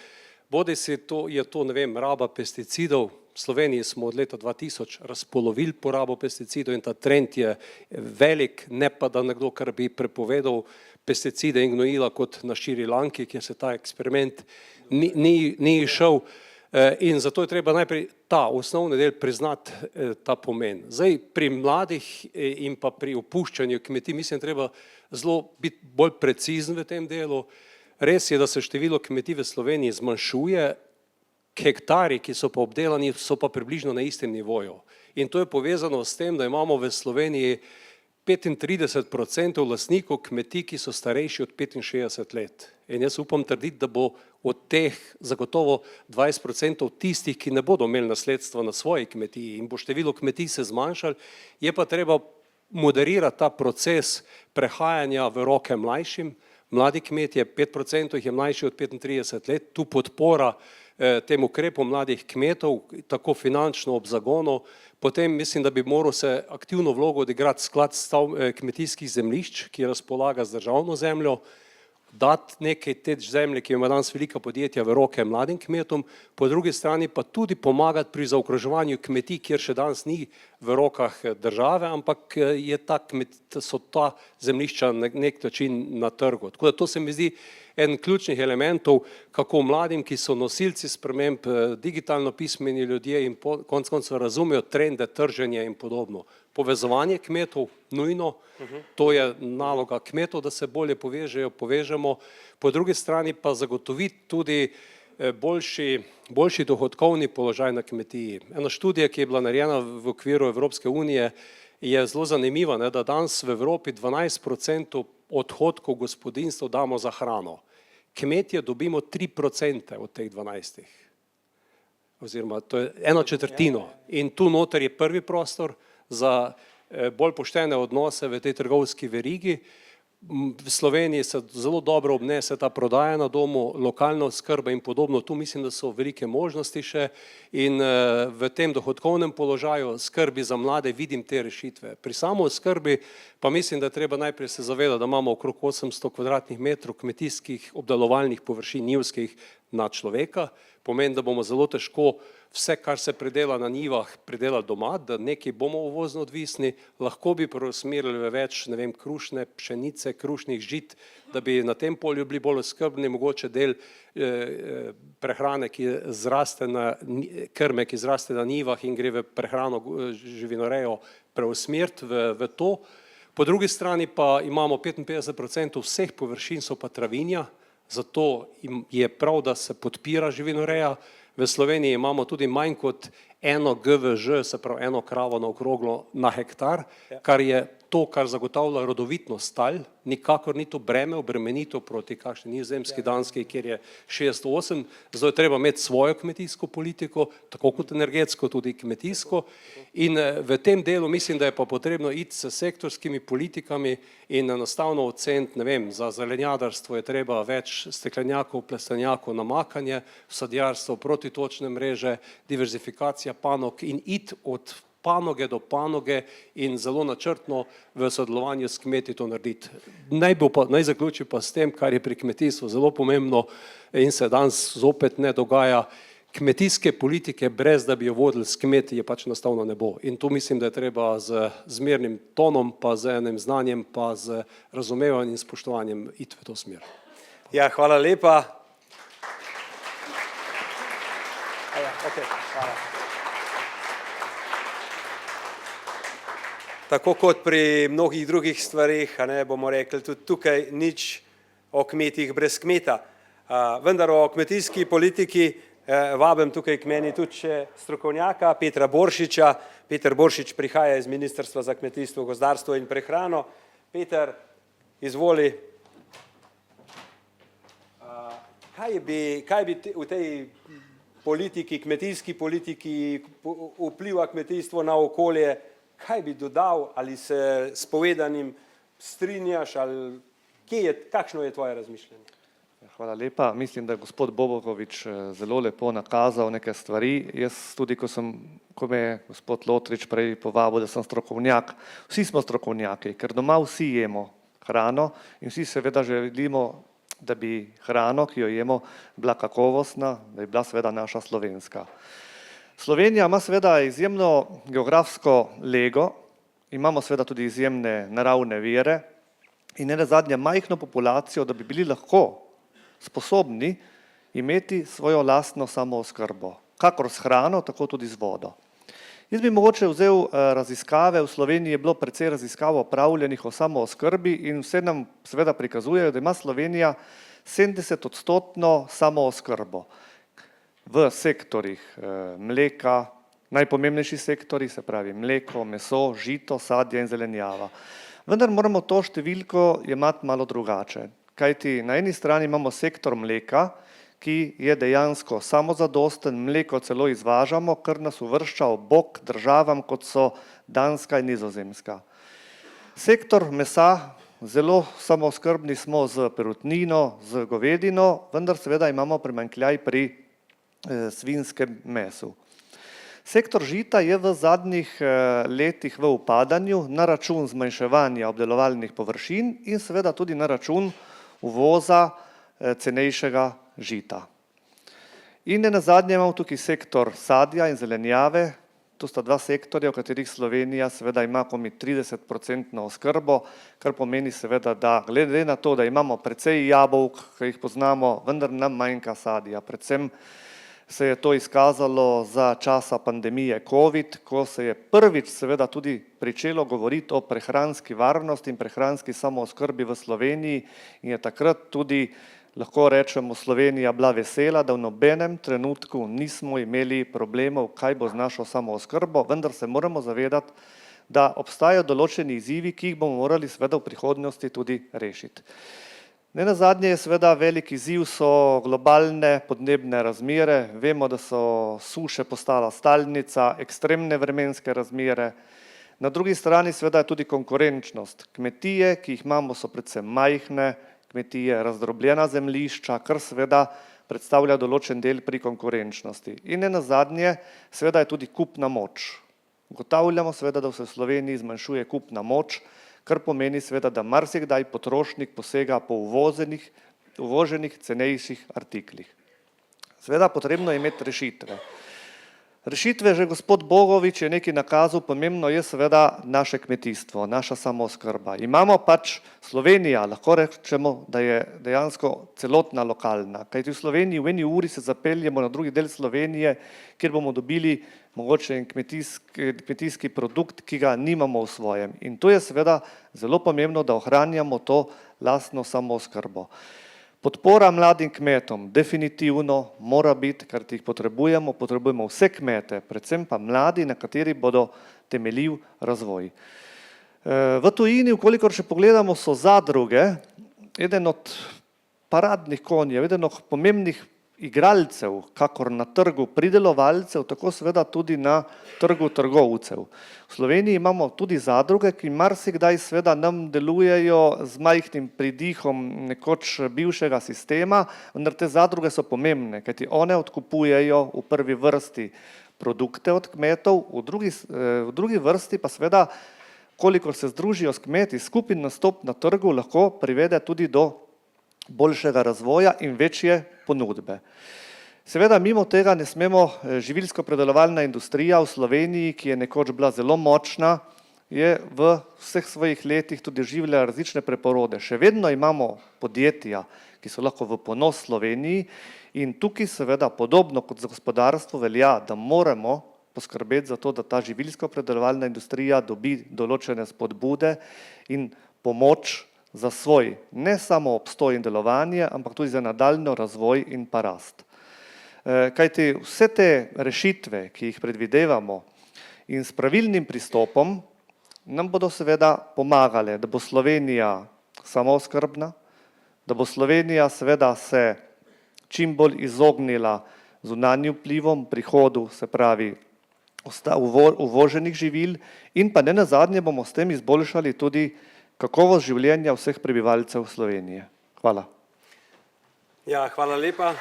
bodi si je to, ne vem, raba pesticidov. V Sloveniji smo od leta 2000 razpolovili porabo pesticidov in ta trend je velik, ne pa da nekdo, kar bi prepovedal pesticide in gnojila kot na Šrilanki, kjer se ta eksperiment ni išel. In zato je treba najprej ta osnovni del priznati ta pomen. Zdaj pri mladih in pa pri opuščanju kmetij mislim, treba zelo biti bolj precizen v tem delu. Res je, da se število kmetij v Sloveniji zmanjšuje, hektari, ki so pa obdelani, so pa približno na istem nivoju. In to je povezano s tem, da imamo v Sloveniji 35% lastnikov kmetij, ki so starejši od 65 let. In jaz upam trditi, da bo od teh zagotovo 20% tistih, ki ne bodo imeli nasledstva na svoji kmetiji in bo število kmetij se zmanjšalo, je pa treba moderirati ta proces prehajanja v roke mlajšim. Mladi kmetje, 5% jih je mlajši od 35 let, tu podpora tem ukrepom mladih kmetov, tako finančno ob zagonu. Potem mislim, da bi moral se aktivno vlogo odigrati sklad kmetijskih zemljišč, ki razpolaga z državno zemljo, dati nekaj te zemlje, ki ima danes velika podjetja, v roke mladim kmetom, po drugi strani pa tudi pomagati pri zaokroževanju kmetij, kjer še danes ni v rokah države, ampak so ta zemljišča na nek način na trgu. Tako da to se mi zdi eden ključnih elementov, kako mladim, ki so nosilci sprememb, digitalno pismeni ljudje in konec koncev razumejo trende, trženje in podobno. Povezovanje kmetov, nujno, to je naloga kmetov, da se bolje povežemo, po drugi strani pa zagotoviti tudi boljši dohodkovni položaj na kmetiji. Ena študija, ki je bila narejena v okviru Evropske unije, je zelo zanimiva, da danes v Evropi 12% odhodkov gospodinjstev damo za hrano. Kmetje dobimo 3% od teh 12. Oziroma, to je 1/4. In tu noter je prvi prostor za bolj poštene odnose v tej trgovski verigi. V Sloveniji se zelo dobro obnese ta prodaja na domu, lokalna oskrba in podobno. Tu mislim, da so velike možnosti še in v tem dohodkovnem položaju skrbi za mlade vidim te rešitve. Pri samo oskrbi pa mislim, da je treba najprej se zavedati, da imamo okrog 800 kvadratnih metrov kmetijskih obdelovalnih površin njivskih na človeka. Pomeni, da bomo zelo težko vse, kar se predela na njivah, predelali doma, da nekaj bomo uvozno odvisni, lahko bi preusmerili v več, ne vem, krušne, pšenice, krušnih žit, da bi na tem polju bili bolj oskrbni, mogoče del prehrane, krme, ki zraste na njivah in gre v prehrano živinorejo, preusmeriti v to. Po drugi strani pa imamo 55% vseh površin so pa travinja, zato je prav, da se podpira živinoreja. V Sloveniji imamo tudi manj kot eno GVŽ, se pravi eno kravo na okroglo na hektar, kar je to, kar zagotavlja rodovitnost tal, nikakor ni to breme, obremenitev proti kakšni Nizozemski, Danski, kjer je 608, zato je treba imeti svojo kmetijsko politiko, tako kot energetsko, tudi kmetijsko. In v tem delu mislim, da je pa potrebno iti s sektorskimi politikami in enostavno oceniti, ne vem, za zelenjadarstvo je treba več steklenjakov, plestenjakov, namakanje, sadjarstvo, protitočne mreže, diverzifikacija panog in iti od panoge do panoge in zelo načrtno v sodelovanju s kmeti to narediti. Naj zaključim pa s tem, kar je pri kmetijstvu zelo pomembno in se danes zopet ne dogaja. Kmetijske politike, brez da bi jo vodili s kmeti, je pač enostavno ne bo. In tu mislim, da je treba z zmernim tonom, pa z enim znanjem, pa z razumevanjem in spoštovanjem iti v to smer. Ja, hvala lepa. Hvala. tako kot pri mnogih drugih stvarih, a ne, bomo rekli, tudi tukaj nič o kmetih brez kmeta. Vendar o kmetijski politiki vabim tukaj k meni tudi še strokovnjaka Petra Boršiča. Peter Boršič prihaja iz Ministrstva za kmetijstvo, gozdarstvo in prehrano. Peter, izvoli. Kaj bi v tej politiki, kmetijski politiki vpliva kmetijstvo na okolje, kaj bi dodal, ali se s povedanim strinjaš, ali kakšno je tvoje razmišljanje? Hvala lepa. Mislim, da je gospod Bogovič zelo lepo nakazal neke stvari. Jaz tudi, ko me je gospod Lotrič prej povabil, da sem strokovnjak, vsi smo strokovnjaki, ker doma vsi jemo hrano in vsi seveda želimo, da bi hrano, ki jo jemo, bila kakovostna, da bi bila seveda naša slovenska. Slovenija ima seveda izjemno geografsko lego, imamo seveda tudi izjemne naravne vire in nenazadnje majhno populacijo, da bi bili lahko sposobni imeti svojo lastno samooskrbo, kakor s hrano, tako tudi z vodo. Jaz bi mogoče vzel raziskave, v Sloveniji je bilo precej raziskav opravljenih o samooskrbi in vse nam seveda prikazujejo, da ima Slovenija 70% samooskrbo v sektorjih mleka, najpomembnejši sektori, se pravi mleko, meso, žito, sadje in zelenjava. Vendar moramo to številko jemati malo drugače, kajti na eni strani imamo sektor mleka, ki je dejansko samozadosten, mleko celo izvažamo, kar nas uvršča ob bok državam, kot so Danska in Nizozemska. Sektor mesa, zelo samooskrbni smo z perutnino, z govedino, vendar seveda imamo primanjkljaj pri svinjskem mesu. Sektor žita je v zadnjih letih v upadanju na račun zmanjševanja obdelovalnih površin in seveda tudi na račun uvoza cenejšega žita. In nenazadnje imamo tukaj sektor sadja in zelenjave, to sta dva sektorja, v katerih Slovenija seveda ima komaj 30% oskrbo, kar pomeni seveda, da glede na to, da imamo precej jabolk, ki jih poznamo, vendar nam manjka sadja. Predvsem se je to izkazalo za časa pandemije COVID, ko se je prvič seveda tudi pričelo govoriti o prehranski varnosti in prehranski samooskrbi v Sloveniji in je takrat tudi, lahko rečemo, Slovenija bila vesela, da v nobenem trenutku nismo imeli problemov, kaj bo z našo samooskrbo, vendar se moramo zavedati, da obstajajo določeni izzivi, ki jih bomo morali seveda v prihodnosti tudi rešiti. Nenazadnje je seveda velik izziv so globalne podnebne razmere, vemo, da so suše postala stalnica, ekstremne vremenske razmere. Na drugi strani seveda je tudi konkurenčnost. Kmetije, ki jih imamo, so predvsem majhne, kmetije, razdrobljena zemljišča, kar seveda predstavlja določen del pri konkurenčnosti. In nenazadnje seveda je tudi kupna moč. Ugotavljamo seveda, da se v Sloveniji zmanjšuje kupna moč, kar pomeni seveda, da marsikdaj potrošnik posega po uvoženih cenejših artiklih. Seveda potrebno je imeti rešitve. Rešitve, že gospod Bogovič je nekaj nakazal, pomembno je seveda naše kmetijstvo, naša samooskrba. Imamo pač Slovenija, lahko rečemo, da je dejansko celotna lokalna, kajti v Sloveniji v eni uri se zapeljemo na drugi del Slovenije, kjer bomo dobili mogoče en kmetijski produkt, ki ga nimamo v svojem. In to je seveda zelo pomembno, da ohranjamo to lastno samooskrbo. Podpora mladim kmetom definitivno mora biti, ker jih potrebujemo vse kmete, predvsem pa mladi, na kateri bodo temeljil razvoj. V tujini, vkolikor še pogledamo, so zadruge eden od paradnih konjev, eden od pomembnih igralcev, kakor na trgu pridelovalcev, tako seveda tudi na trgu trgovcev. V Sloveniji imamo tudi zadruge, ki marsikdaj seveda nam delujejo z majhnim pridihom nekoč bivšega sistema, vendar te zadruge so pomembne, kajti one odkupujejo v prvi vrsti produkte od kmetov, v drugi vrsti pa seveda, kolikor se združijo s kmeti, skupin nastop na trgu lahko privede tudi do boljšega razvoja in večje ponudbe. Seveda mimo tega ne smemo, živilsko-predelovalna industrija v Sloveniji, ki je nekoč bila zelo močna, je v vseh svojih letih tudi doživljala različne preporode. Še vedno imamo podjetja, ki so lahko v ponos Sloveniji in tukaj seveda podobno kot za gospodarstvo velja, da moramo poskrbeti za to, da ta živilsko-predelovalna industrija dobi določene spodbude in pomoč za svoj, ne samo obstoj in delovanje, ampak tudi za nadaljnjo razvoj in pa rast. Kajti vse te rešitve, ki jih predvidevamo in s pravilnim pristopom, nam bodo seveda pomagale, da bo Slovenija samooskrbna, da bo Slovenija seveda se čim bolj izognila zunanjim vplivom, prihodu, se pravi uvoženih živil in pa ne nazadnje bomo s tem izboljšali tudi kakovost življenja vseh prebivalcev Slovenije. Hvala. Ja, hvala lepa.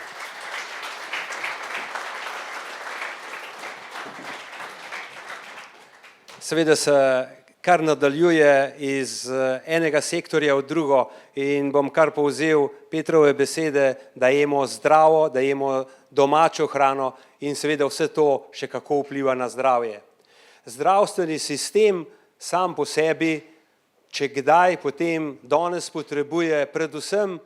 Seveda se kar nadaljuje iz enega sektorja v drugo in bom kar povzel Petrove besede, da jemo zdravo, da jemo domačo hrano in seveda vse to še kako vpliva na zdravje. Zdravstveni sistem sam po sebi, če kdaj potem danes potrebuje predvsem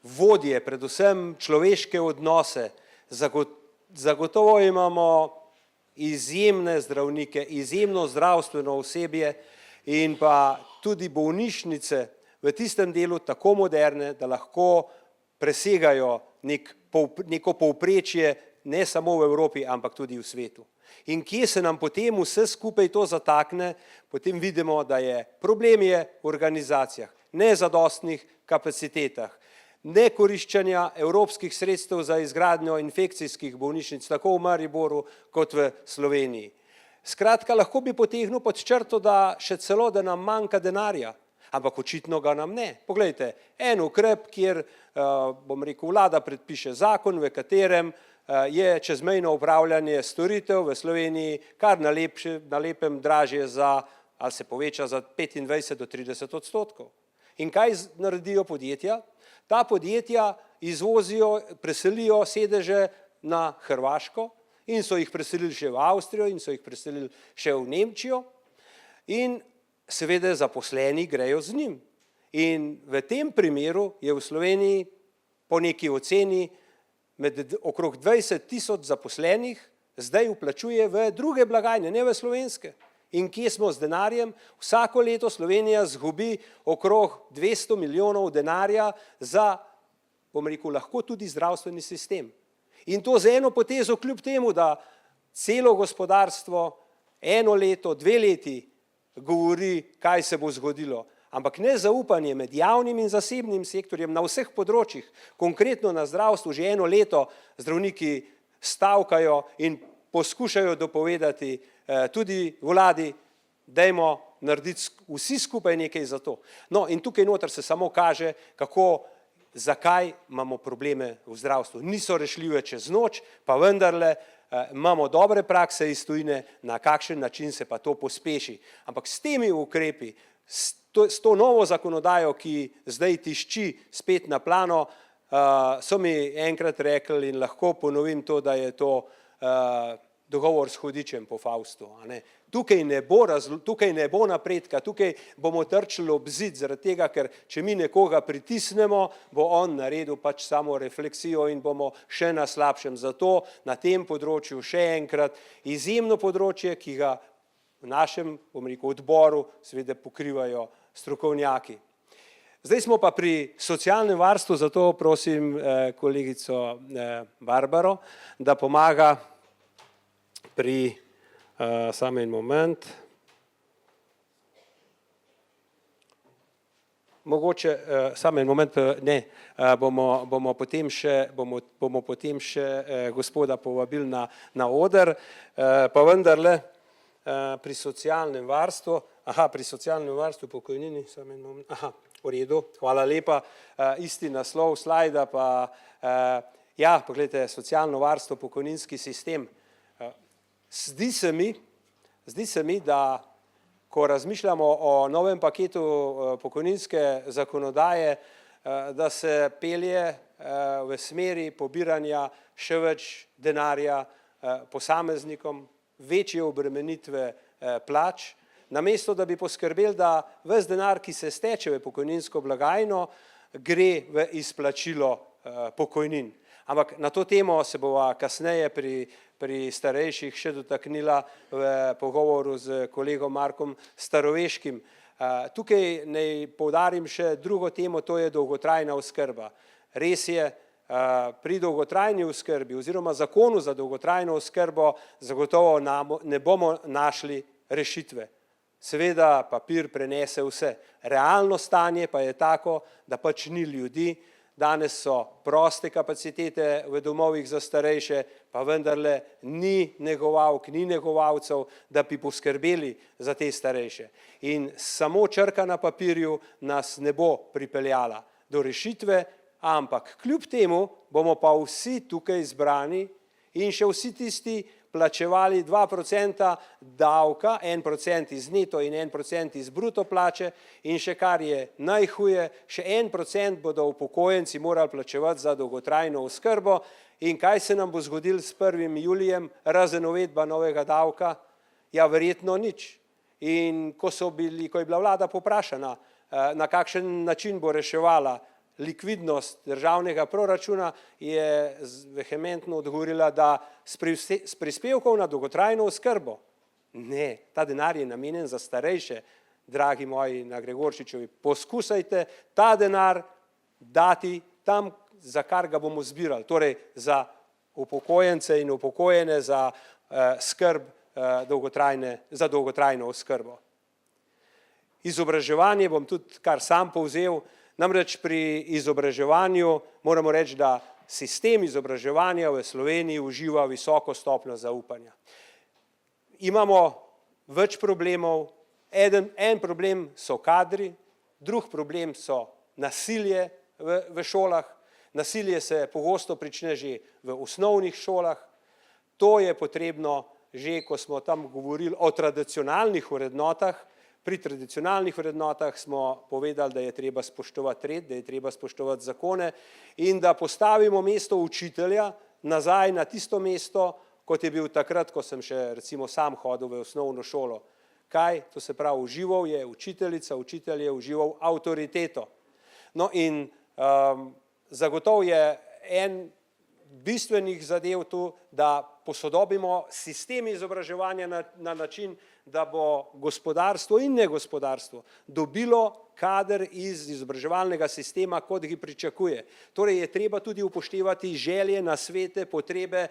vodje, predvsem človeške odnose, zagotovo imamo izjemne zdravnike, izjemno zdravstveno osebje in pa tudi bolnišnice v tistem delu tako moderne, da lahko presegajo neko povprečje ne samo v Evropi, ampak tudi v svetu. In kje se nam potem vse skupaj to zatakne, potem vidimo, da je problem v organizacijah, nezadostnih kapacitetah, nekoriščenja evropskih sredstev za izgradnjo infekcijskih bolnišnic, tako v Mariboru kot v Sloveniji. Skratka, lahko bi potegnil pod črto, da še celo, da nam manjka denarja, ampak očitno ga nam ne. Poglejte, en ukrep, kjer, bom rekel, vlada predpiše zakon, v katerem je čezmejno upravljanje storitev v Sloveniji kar na lepem dražje ali se poveča za 25 do 30%. In kaj naredijo podjetja? Ta podjetja izvozijo, preselijo sedeže na Hrvaško in so jih preselili še v Avstrijo in so jih preselili še v Nemčijo in seveda zaposleni grejo z njim. In v tem primeru je v Sloveniji po neki oceni med okrog 20.000 zaposlenih zdaj vplačuje v druge blagajne, ne v slovenske. In kje smo z denarjem? Vsako leto Slovenija zgubi okrog 200 milijonov denarja za, bom rekel, lahko tudi zdravstveni sistem. In to z eno potezo, kljub temu, da celo gospodarstvo eno leto, 2 leti govori, kaj se bo zgodilo. Ampak nezaupanje med javnim in zasebnim sektorjem na vseh področjih, konkretno na zdravstvu, že eno leto zdravniki stavkajo in poskušajo dopovedati tudi vladi, dajmo narediti vsi skupaj nekaj za to. No, in tukaj noter se samo kaže, zakaj imamo probleme v zdravstvu. Niso rešljive čez noč, pa vendarle imamo dobre prakse iz tujine, na kakšen način se pa to pospeši. Ampak s temi ukrepi, s to novo zakonodajo, ki zdaj tišči spet na plano, so mi enkrat rekli in lahko ponovim to, da je to dogovor s hudičem po Faustu. Tukaj ne bo napredka, tukaj bomo trčili ob zid, zaradi tega, ker če mi nekoga pritisnemo, bo on naredil pač samo refleksijo in bomo še na slabšem. Zato na tem področju še enkrat izjemno področje, ki ga v našem, bom rekel, odboru seveda pokrivajo strokovnjaki. Zdaj smo pa pri socialnem varstvu, zato prosim kolegico Barbaro, da pomaga pri samo en moment. Mogoče samo en moment, ne, bomo potem še gospoda povabili na oder, pa vendarle pri socialnem varstvu, pokojnini, samo en moment, v redu, hvala lepa, isti naslov slajda pa, ja, pogledajte, socialno varstvo, pokojninski sistem. Zdi se mi, da ko razmišljamo o novem paketu pokojninske zakonodaje, da se pelje v smeri pobiranja še več denarja posameznikom, večje obremenitve plač, namesto da bi poskrbeli, da ves denar, ki se steče v pokojninsko blagajno, gre v izplačilo pokojnin. Ampak na to temo se bova kasneje pri starejših še dotaknila v pogovoru z kolegom Markom Staroveškim. Tukaj naj poudarim še drugo temo, to je dolgotrajna oskrba. Res je, pri dolgotrajni oskrbi oziroma zakonu za dolgotrajno oskrbo zagotovo ne bomo našli rešitve. Seveda papir prenese vse. Realno stanje pa je tako, da pač ni ljudi, danes so proste kapacitete v domovih za starejše, pa vendarle ni negovalk, ni negovalcev, da bi poskrbeli za te starejše. In samo črka na papirju nas ne bo pripeljala do rešitve, ampak kljub temu bomo pa vsi tukaj zbrani in še vsi tisti plačevali 2% davka, 1% iz neto in 1% iz bruto plače in še kar je najhuje, še 1% bodo upokojenci morali plačevati za dolgotrajno oskrbo. In kaj se nam bo zgodilo s 1. julijem, razen uvedba novega davka? Ja, verjetno nič. In ko je bila vlada poprašana, na kakšen način bo reševala likvidnost državnega proračuna, je vehementno odgovorila, da s prispevkov na dolgotrajno oskrbo. Ne, ta denar je namenjen za starejše, dragi moji na Gregorčičevi. Poskusajte ta denar dati tam, za kar ga bomo zbirali, torej za upokojence in upokojene, za skrb za dolgotrajno oskrbo. Izobraževanje bom tudi kar sam povzel. Namreč pri izobraževanju moramo reči, da sistem izobraževanja v Sloveniji uživa visoko stopnjo zaupanja. Imamo več problemov, en problem so kadri, drug problem so nasilje v šolah, nasilje se pogosto prične že v osnovnih šolah, to je potrebno že, ko smo tam govorili o tradicionalnih vrednotah. Pri tradicionalnih vrednotah smo povedali, da je treba spoštovati red, da je treba spoštovati zakone in da postavimo mesto učitelja nazaj na tisto mesto, kot je bil takrat, ko sem še recimo sam hodil v osnovno šolo. Kaj? To se pravi, užival je učiteljica, učitelj je užival avtoriteto. No in zagotovo je en bistvenih zadev tu, da posodobimo sistem izobraževanja na način, da bo gospodarstvo in negospodarstvo dobilo kader iz izobraževalnega sistema, kot ga pričakuje. Torej je treba tudi upoštevati želje, nasvete, potrebe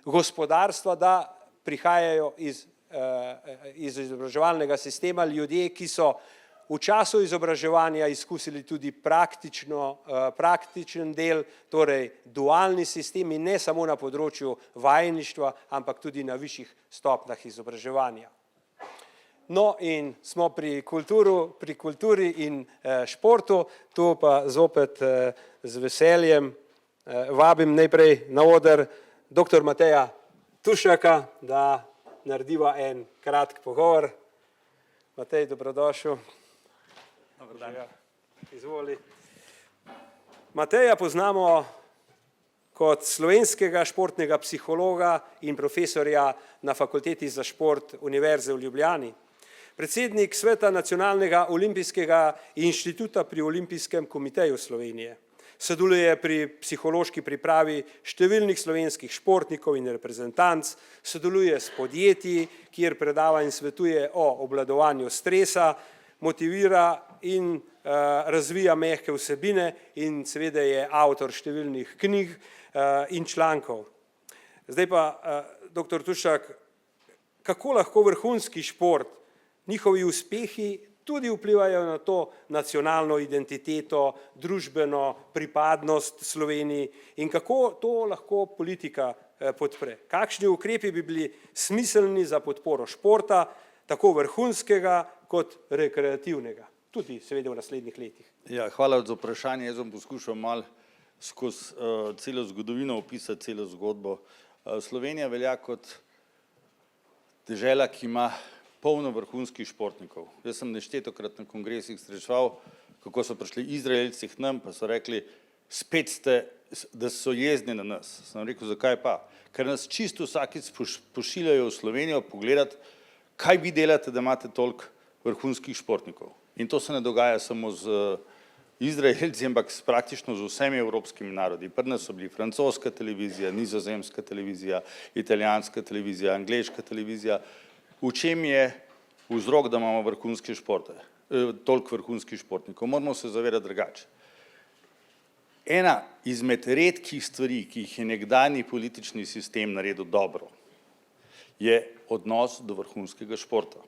gospodarstva, da prihajajo iz izobraževalnega sistema ljudje, ki so v času izobraževanja izkusili tudi praktičen del, torej dualni sistem in ne samo na področju vajeništva, ampak tudi na višjih stopnjah izobraževanja. No in smo pri kulturi in športu, tu pa zopet z veseljem vabim najprej na oder dr. Mateja Tušaka, da narediva en kratek pogovor. Matej, dobrodošel. Izvoli. Mateja poznamo kot slovenskega športnega psihologa in profesorja na Fakulteti za šport Univerze v Ljubljani. Predsednik Sveta Nacionalnega olimpijskega inštituta pri Olimpijskem komiteju Slovenije. Sodeluje pri psihološki pripravi številnih slovenskih športnikov in reprezentanc, sodeluje s podjetji, kjer predava in svetuje o obvladovanju stresa, motivira in razvija mehke vsebine in seveda je avtor številnih knjig in člankov. Zdaj pa, dr. Tušak, kako lahko vrhunski šport, njihovi uspehi tudi vplivajo na to nacionalno identiteto, družbeno pripadnost Sloveniji in kako to lahko politika podpre? Kakšni ukrepi bi bili smiselni za podporo športa, tako vrhunskega kot rekreativnega, tudi seveda v naslednjih letih? Ja, hvala za vprašanje. Jaz bom poskušal malo skozi celo zgodovino opisati celo zgodbo. Slovenija velja kot dežela, ki ima polno vrhunskih športnikov. Jaz sem neštetokrat na kongresih srečeval, kako so prišli Izraelci k nam, pa so rekli, spet ste, da so jezni na nas. Sem rekel, zakaj pa? Ker nas čisto vsakič pošiljajo v Slovenijo pogledati, kaj vi delate, da imate toliko vrhunskih športnikov. In to se ne dogaja samo z Izraelci, ampak praktično z vsemi evropskimi narodi. Pri nas so bili francoska televizija, nizozemska televizija, italijanska televizija, angleška televizija. V čem je vzrok, da imamo vrhunske športe, toliko vrhunskih športnikov? Moramo se zavedati drugače. Ena izmed redkih stvari, ki jih je nekdanji politični sistem naredil dobro, je odnos do vrhunskega športa.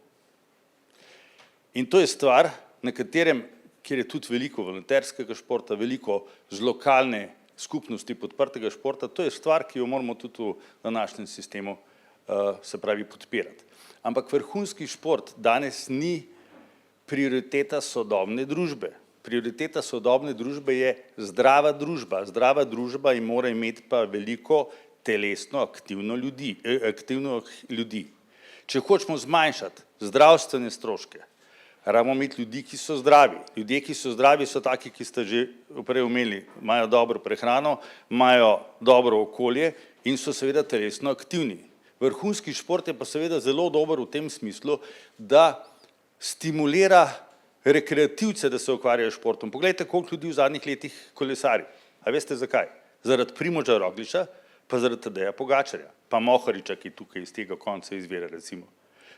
In to je stvar, na katerem, kjer je tudi veliko volonterskega športa, veliko z lokalne skupnosti podprtega športa, to je stvar, ki jo moramo tudi v današnjem sistemu, se pravi, podpirati. Ampak vrhunski šport danes ni prioriteta sodobne družbe. Prioriteta sodobne družbe je zdrava družba. Zdrava družba in mora imeti pa veliko telesno aktivno ljudi. Če hočemo zmanjšati zdravstvene stroške, rabimo imeti ljudi, ki so zdravi. Ljudje, ki so zdravi, so taki, ki ste že prej omenili, imajo dobro prehrano, imajo dobro okolje in so seveda telesno aktivni. Vrhunski šport je pa seveda zelo dober v tem smislu, da stimulira rekreativce, da se ukvarjajo s športom. Poglejte, koliko ljudi v zadnjih letih kolesari. A veste zakaj? Zaradi Primoža Rogliča, pa zaradi Tadeja Pogačarja, pa Mohoriča, ki tukaj iz tega konca izvira, recimo.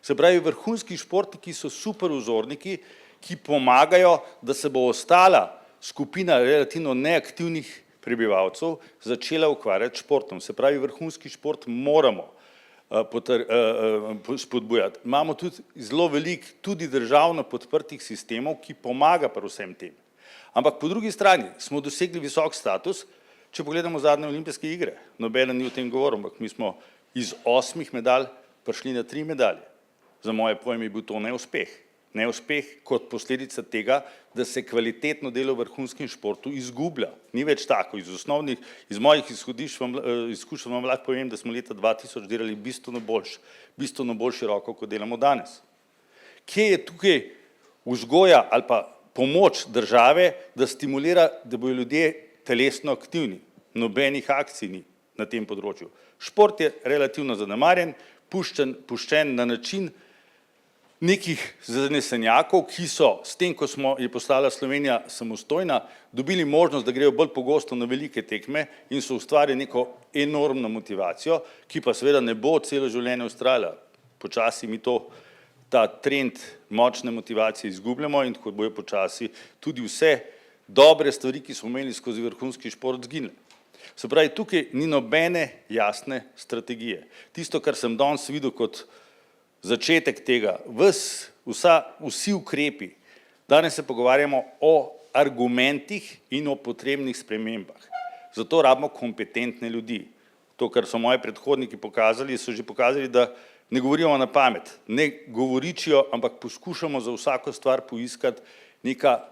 Se pravi, vrhunski športniki so super vzorniki, ki pomagajo, da se bo ostala skupina relativno neaktivnih prebivalcev začela ukvarjati s športom. Se pravi, vrhunski šport moramo spodbujati. Imamo tudi zelo veliko tudi državno podprtih sistemov, ki pomaga pri vsem tem. Ampak po drugi strani smo dosegli visok status, če pogledamo zadnje olimpijske igre. Nobeden ni o tem govoril, ampak mi smo iz 8 medalj prišli na 3 medalje. Za moje pojme je bil to neuspeh. Neuspeh kot posledica tega, da se kvalitetno delo v vrhunskem športu izgublja. Ni več tako. Iz mojih izkušenj vam lahko povem, da smo leta 2000 delali bistveno bolj široko, kot delamo danes. Kje je tukaj vzgoja ali pa pomoč države, da stimulira, da bodo ljudje telesno aktivni? Nobenih akcij ni na tem področju. Šport je relativno zanemarjen, puščen na način nekih zanesenjakov, ki so s tem, ko je postala Slovenija samostojna, dobili možnost, da grejo bolj pogosto na velike tekme in so ustvarili neko enormno motivacijo, ki pa seveda ne bo celo življenje vztrajala. Počasi mi ta trend močne motivacije izgubljamo in tako bojo počasi tudi vse dobre stvari, ki smo imeli skozi vrhunski šport, zginile. Se pravi, tukaj ni nobene jasne strategije. Tisto, kar sem danes videl kot začetek tega, vsi ukrepi, danes se pogovarjamo o argumentih in o potrebnih spremembah. Zato rabimo kompetentne ljudi. To, kar so moji predhodniki pokazali, so že pokazali, da ne govorimo na pamet, ne govoričijo, ampak poskušamo za vsako stvar poiskati neka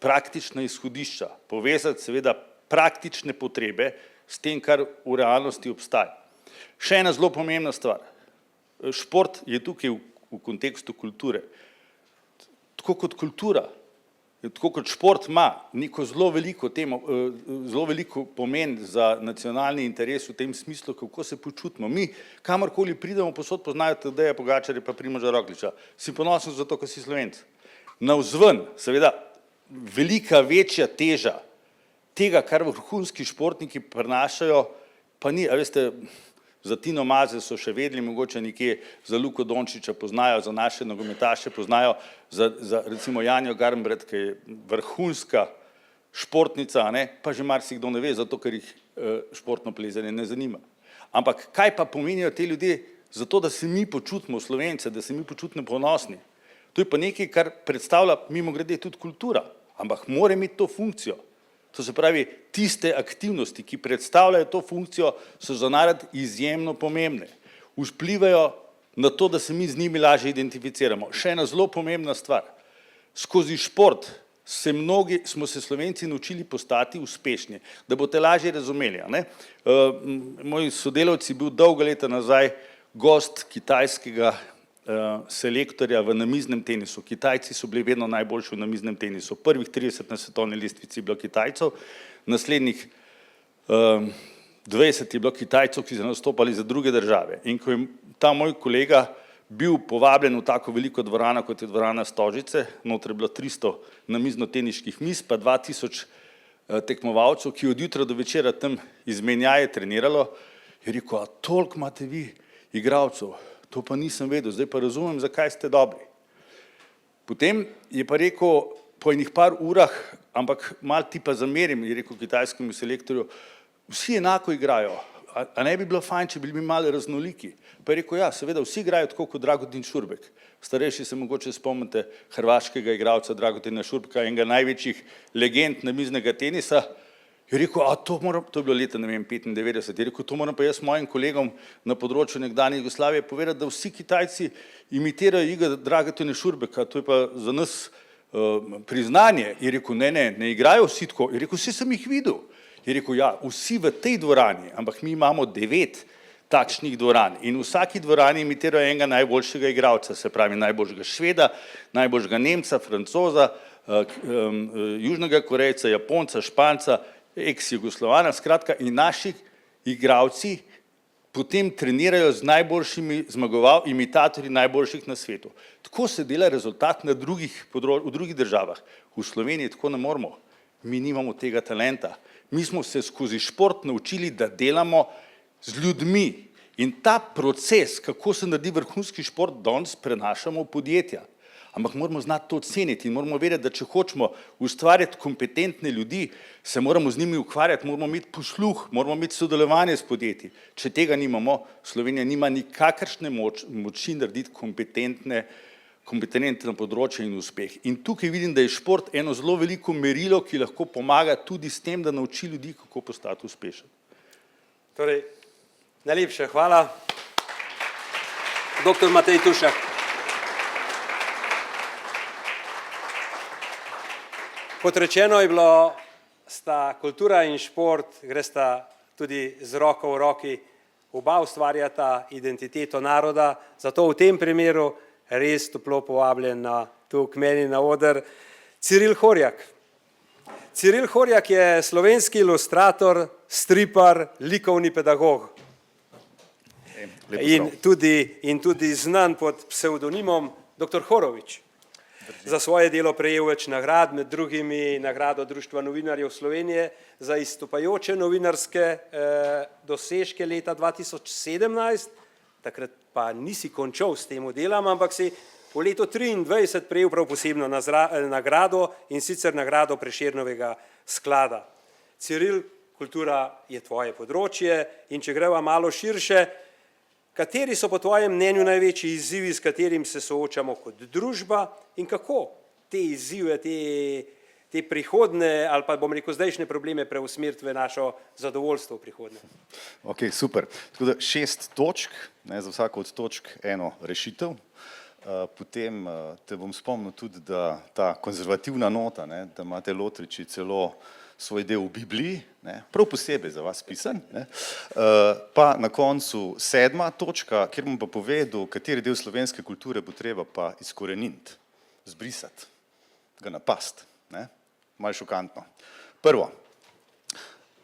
praktična izhodišča, povezati seveda praktične potrebe s tem, kar v realnosti obstaja. Še ena zelo pomembna stvar. Šport je tukaj v kontekstu kulture. Tako kot kultura, tako kot šport ima neko zelo veliko pomen za nacionalni interes v tem smislu, kako se počutimo. Mi, kamorkoli pridemo, povsod poznajo Tadeja Pogačarja pa Primoža Rogliča. Si ponosen zato, ker si Slovenec. Navzven, seveda, velika večja teža tega, kar vrhunski športniki prinašajo, pa ni, a veste, za Tino Maze so še vedeli, mogoče nekje za Luko Dončiča poznajo, za naše nogometaše poznajo, za recimo Janjo Garnbret, ki je vrhunska športnica, pa že marsikdo ne ve, zato ker jih športno plezanje ne zanima. Ampak kaj pa pomenijo te ljudje? Zato, da se mi počutimo Slovence, da se mi počutimo ponosni. To je pa nekaj, kar predstavlja mimogrede tudi kultura, ampak mora imeti to funkcijo. To se pravi, tiste aktivnosti, ki predstavljajo to funkcijo, so za narod izjemno pomembne. Vplivajo na to, da se mi z njimi lažje identificiramo. Še ena zelo pomembna stvar. Skozi šport smo se Slovenci naučili postati uspešni, da boste lažje razumeli. Moj sodelavec je bil dolga leta nazaj gost kitajskega selektorja v namiznem tenisu. Kitajci so bili vedno najboljši v namiznem tenisu. Prvih 30 na svetovni lestvici je bilo Kitajcev, naslednjih 20 je bilo Kitajcev, ki so nastopali za druge države. In ko je ta moj kolega bil povabljen v tako veliko dvorano, kot je dvorana Stožice, noter je bilo 300 namizno-teniških miz, pa 2000 tekmovalcev, ki od jutra do večera tam izmenjaje treniralo, je rekel, a toliko imate vi igralcev, to pa nisem vedel, zdaj pa razumem, zakaj ste dobri. Potem je pa rekel, po enih par urah, ampak malo ti pa zamerim, je rekel kitajskemu selektorju, vsi enako igrajo, a ne bi bilo fajn, če bi bili malo raznoliki. Pa je rekel, ja, seveda, vsi igrajo tako kot Dragutin Šurbek. Starejši se mogoče spomnite hrvaškega igralca Dragutina Šurbka, enega največjih legend namiznega tenisa. Je rekel, a to je bilo leta, ne vem, 95, je rekel, to moram pa jaz mojim kolegom na področju nekdanje Jugoslavije povedati, da vsi Kitajci imitirajo igro Dragutina Šurbeka, to je pa za nas priznanje. Je rekel, ne igrajo vsi tako. Je rekel, vsi sem jih videl. Je rekel, ja, vsi v tej dvorani, ampak mi imamo 9 takšnih dvoran in v vsaki dvorani imitirajo enega najboljšega igralca, se pravi najboljšega Šveda, najboljšega Nemca, Francoza, Južnega Korejca, Japonca, Španca, ex-Jugoslovana, skratka, in naši igralci potem trenirajo z najboljšimi imitatorji najboljših na svetu. Tako se dela rezultat v drugih državah. V Sloveniji tako ne moremo. Mi nimamo tega talenta. Mi smo se skozi šport naučili, da delamo z ljudmi. In ta proces, kako se naredi vrhunski šport, danes prenašamo v podjetja. Ampak moramo znati to oceniti in moramo vedeti, da če hočemo ustvarjati kompetentne ljudi, se moramo z njimi ukvarjati, moramo imeti posluh, moramo imeti sodelovanje s podjetji. Če tega nimamo, Slovenija nima nikakršne moči narediti kompetentne področje in uspeh. In tukaj vidim, da je šport eno zelo veliko merilo, ki lahko pomaga tudi s tem, da nauči ljudi, kako postati uspešen. Torej, najlepša hvala. Dr. Matej Tušek. Kot rečeno je bilo, sta kultura in šport, gresta tudi z roko v roki, oba ustvarjata identiteto naroda, zato v tem primeru res toplo povabljen tu k meni na oder Ciril Horjak. Ciril Horjak je slovenski ilustrator, stripar, likovni pedagog. In tudi znan pod psevdonimom dr. Horovič. Za svoje delo prejel več nagrad, med drugimi nagrado Društva novinarjev Slovenije za izstopajoče novinarske dosežke leta 2017, takrat pa nisi končal s tem delom, ampak si v letu 2023 prejel prav posebno nagrado in sicer nagrado Prešernovega sklada. Ciril, kultura je tvoje področje in če greva malo širše, kateri so po tvojem mnenju največji izzivi, s katerim se soočamo kot družba in kako te izzive, te prihodne ali pa bom rekel zdajšnje probleme preusmeriti v našo zadovoljstvo v prihodnje? Ok, super. Tako da 6 točk, za vsako od točk eno rešitev. Potem te bom spomnil tudi, da ta konzervativna nota, da imate Lotriči celo svoj del v Bibliji, prav posebej za vas pisan. Pa na koncu 7. točka, kjer bom pa povedal, kateri del slovenske kulture bo treba pa izkoreniniti, zbrisati, ga napasti. Malo šokantno. Prvo,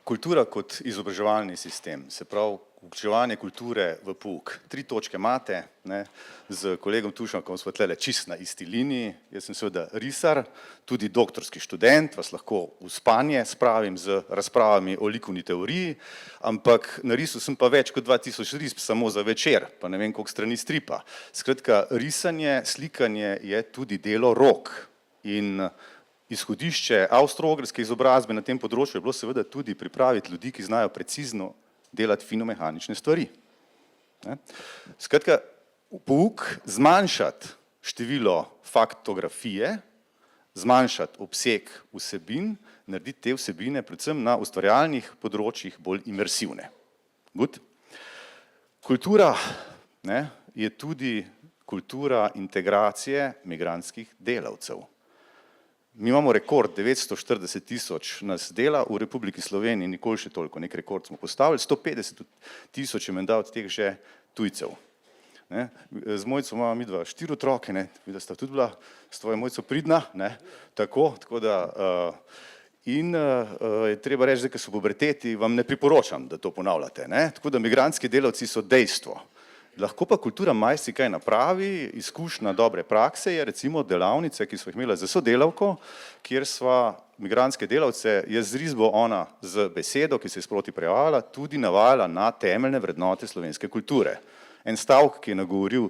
kultura kot izobraževalni sistem, se pravi vključevanje kulture v pouk. 3 točke imate, z kolegom Tušakom smo tlele čist na isti liniji, jaz sem seveda risar, tudi doktorski študent, vas lahko v spanje spravim z razpravami o likovni teoriji, ampak narisal sem pa več kot 2000 risb samo za večer, pa ne vem koliko strani stripa. Skratka, risanje, slikanje je tudi delo rok in izhodišče avstro-ogrske izobrazbe na tem področju je bilo seveda tudi pripraviti ljudi, ki znajo precizno delati finomehanične stvari. Skratka, pouk zmanjšati število faktografije, zmanjšati obseg vsebin, narediti te vsebine predvsem na ustvarjalnih področjih bolj imersivne. Good. Kultura je tudi kultura integracije migrantskih delavcev. Mi imamo rekord, 940 000 nas dela v Republiki Sloveniji, nikoli še toliko, nek rekord smo postavili, 150 000 je menda od teh že tujcev. Z Mojco imamo midva 4 otroke, da sta tudi bila s tvojo Mojco pridna, tako da in je treba reči, da ko so v puberteti, vam ne priporočam, da to ponavljate, tako da migrantski delavci so dejstvo. Lahko pa kultura marsikaj napravi, izkušnja dobre prakse je recimo delavnice, ki smo jih imeli za sodelavko, kjer sva migrantske delavce, jaz z risbo, ona z besedo, ki se je sproti prejavljala, tudi navajala na temeljne vrednote slovenske kulture. En stavek, ki je nagovoril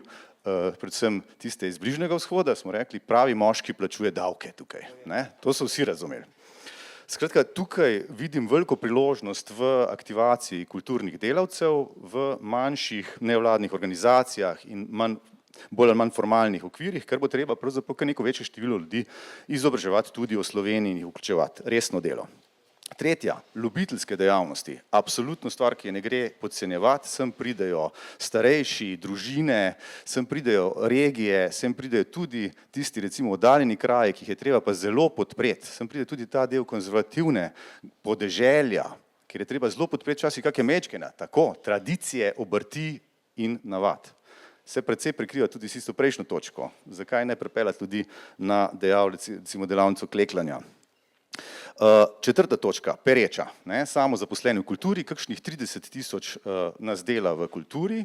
predvsem tiste iz Bližnjega vzhoda, smo rekli, pravi moški plačuje davke tukaj. Ne? To so vsi razumeli. Skratka, tukaj vidim veliko priložnost v aktivaciji kulturnih delavcev, v manjših nevladnih organizacijah in bolj ali manj formalnih okvirih, ker bo treba pravzaprav kar neko večje število ljudi izobraževati tudi o Sloveniji in jih vključevati. Resno delo. Tretja, ljubiteljske dejavnosti, absolutno stvar, ki je ne gre podcenjevati, sem pridejo starejši, družine, sem pridejo regije, sem pridejo tudi tisti recimo oddaljeni kraji, ki jih je treba pa zelo podpreti, sem pride tudi ta del konzervativne podeželja, kjer je treba zelo podpreti včasih kakšne mečkene, tako, tradicije, obrti in navad. Se predvsej prekriva tudi s tisto prejšnjo točko, zakaj ne pripeljati ljudi na delavnico klekljanja. Četrta točka, pereča, samo zaposleni v kulturi, kakšnih 30 000 nas dela v kulturi,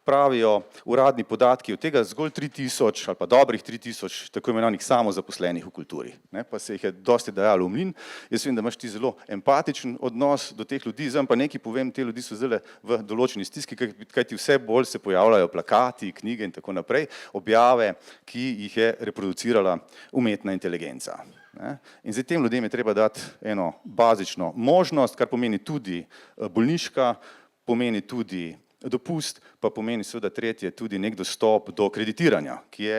pravijo uradni podatki, od tega zgolj 3000 ali pa dobrih 3000 tako imenovanih samozaposlenih v kulturi, pa se jih je dosti dajalo v mlin. Jaz vem, da imaš ti zelo empatičen odnos do teh ljudi, zdaj pa nekaj povem, te ljudi so zdaj v določeni stiski, kajti vse bolj se pojavljajo plakati, knjige in tako naprej, objave, ki jih je reproducirala umetna inteligenca. In zdaj tem ljudem je treba dati eno bazično možnost, kar pomeni tudi bolniška, pomeni tudi dopust, pa pomeni seveda tretje tudi nek dostop do kreditiranja, ki je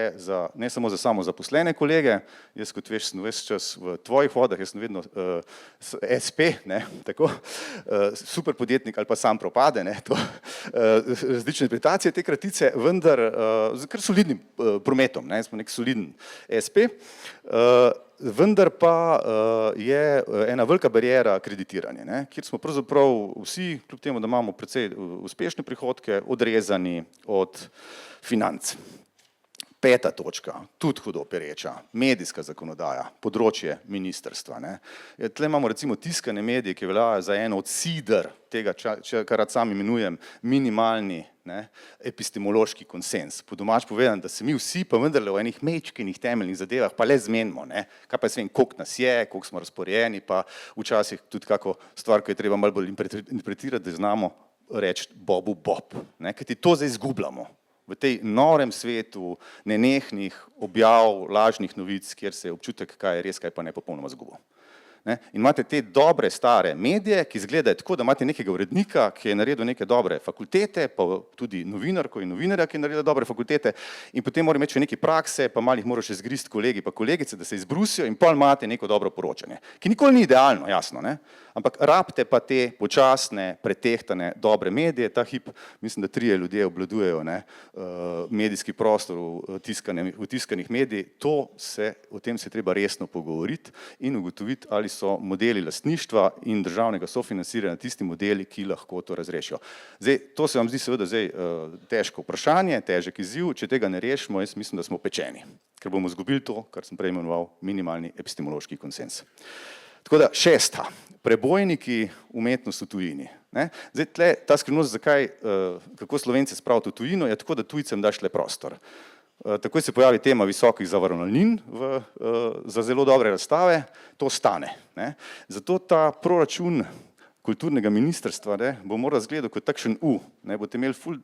ne samo za samozaposlene kolege, jaz kot veš sem ves čas v tvojih vodah, jaz sem vedno SP, tako, super podjetnik ali pa sam propade, to različne interpretacije te kratice, vendar z kar solidnim prometom, smo nek soliden SP, vendar pa je ena velika barijera kreditiranje, kjer smo pravzaprav vsi, kljub temu, da imamo precej uspešne prihodke, odrezani od financ. Peta točka, tudi hudo pereča, medijska zakonodaja, področje ministrstva. Tle imamo recimo tiskane medije, ki veljajo za eno od sider tega, kar rad sam imenujem, minimalni epistemološki konsens. Po domač povedano, da se mi vsi pa vendarle v enih mečkenih temeljnih zadevah pa le zmenimo, kaj pa jaz vem, koliko nas je, koliko smo razporejeni, pa včasih tudi kako stvar, ko je treba malo bolj interpretirati, da znamo reči Bobu Bob, kajti to zdaj izgubljamo. V tej norem svetu nenehnih objav, lažnih novic, kjer se je občutek, kaj je res, kaj pa ne popolnoma izgubil. In imate te dobre stare medije, ki izgledajo tako, da imate nekega urednika, ki je naredil neke dobre fakultete, pa tudi novinarko in novinarja, ki je naredil dobre fakultete, in potem mora imeti še neke prakse, pa malo jih mora še zgrist kolegi pa kolegice, da se izbrusijo in pol imate neko dobro poročanje, ki nikoli ni idealno, jasno, ampak rabite pa te počasne, pretehtane, dobre medije, ta hip, mislim, da 3 ljudje obvladujejo medijski prostor v tiskanih medij, o tem se treba resno pogovoriti in ugotoviti, ali so modeli lastništva in državnega sofinanciranja tisti modeli, ki lahko to razrešijo. Zdaj, to se vam zdi seveda zdaj težko vprašanje, težek izziv, če tega ne rešimo, jaz mislim, da smo pečeni, ker bomo izgubili to, kar sem prej imenoval minimalni epistemološki konsens. Tako da, 6. Prebojniki umetnost v tujini. Zdaj, tle ta skrivnost, zakaj, kako Slovence spraviti v tujino, je tako, da tujcem daš le prostor. Takoj se pojavi tema visokih zavarovalnin za zelo dobre razstave, to stane. Zato ta proračun kulturnega ministrstva bo moral izgledati kot takšen boste imeli ful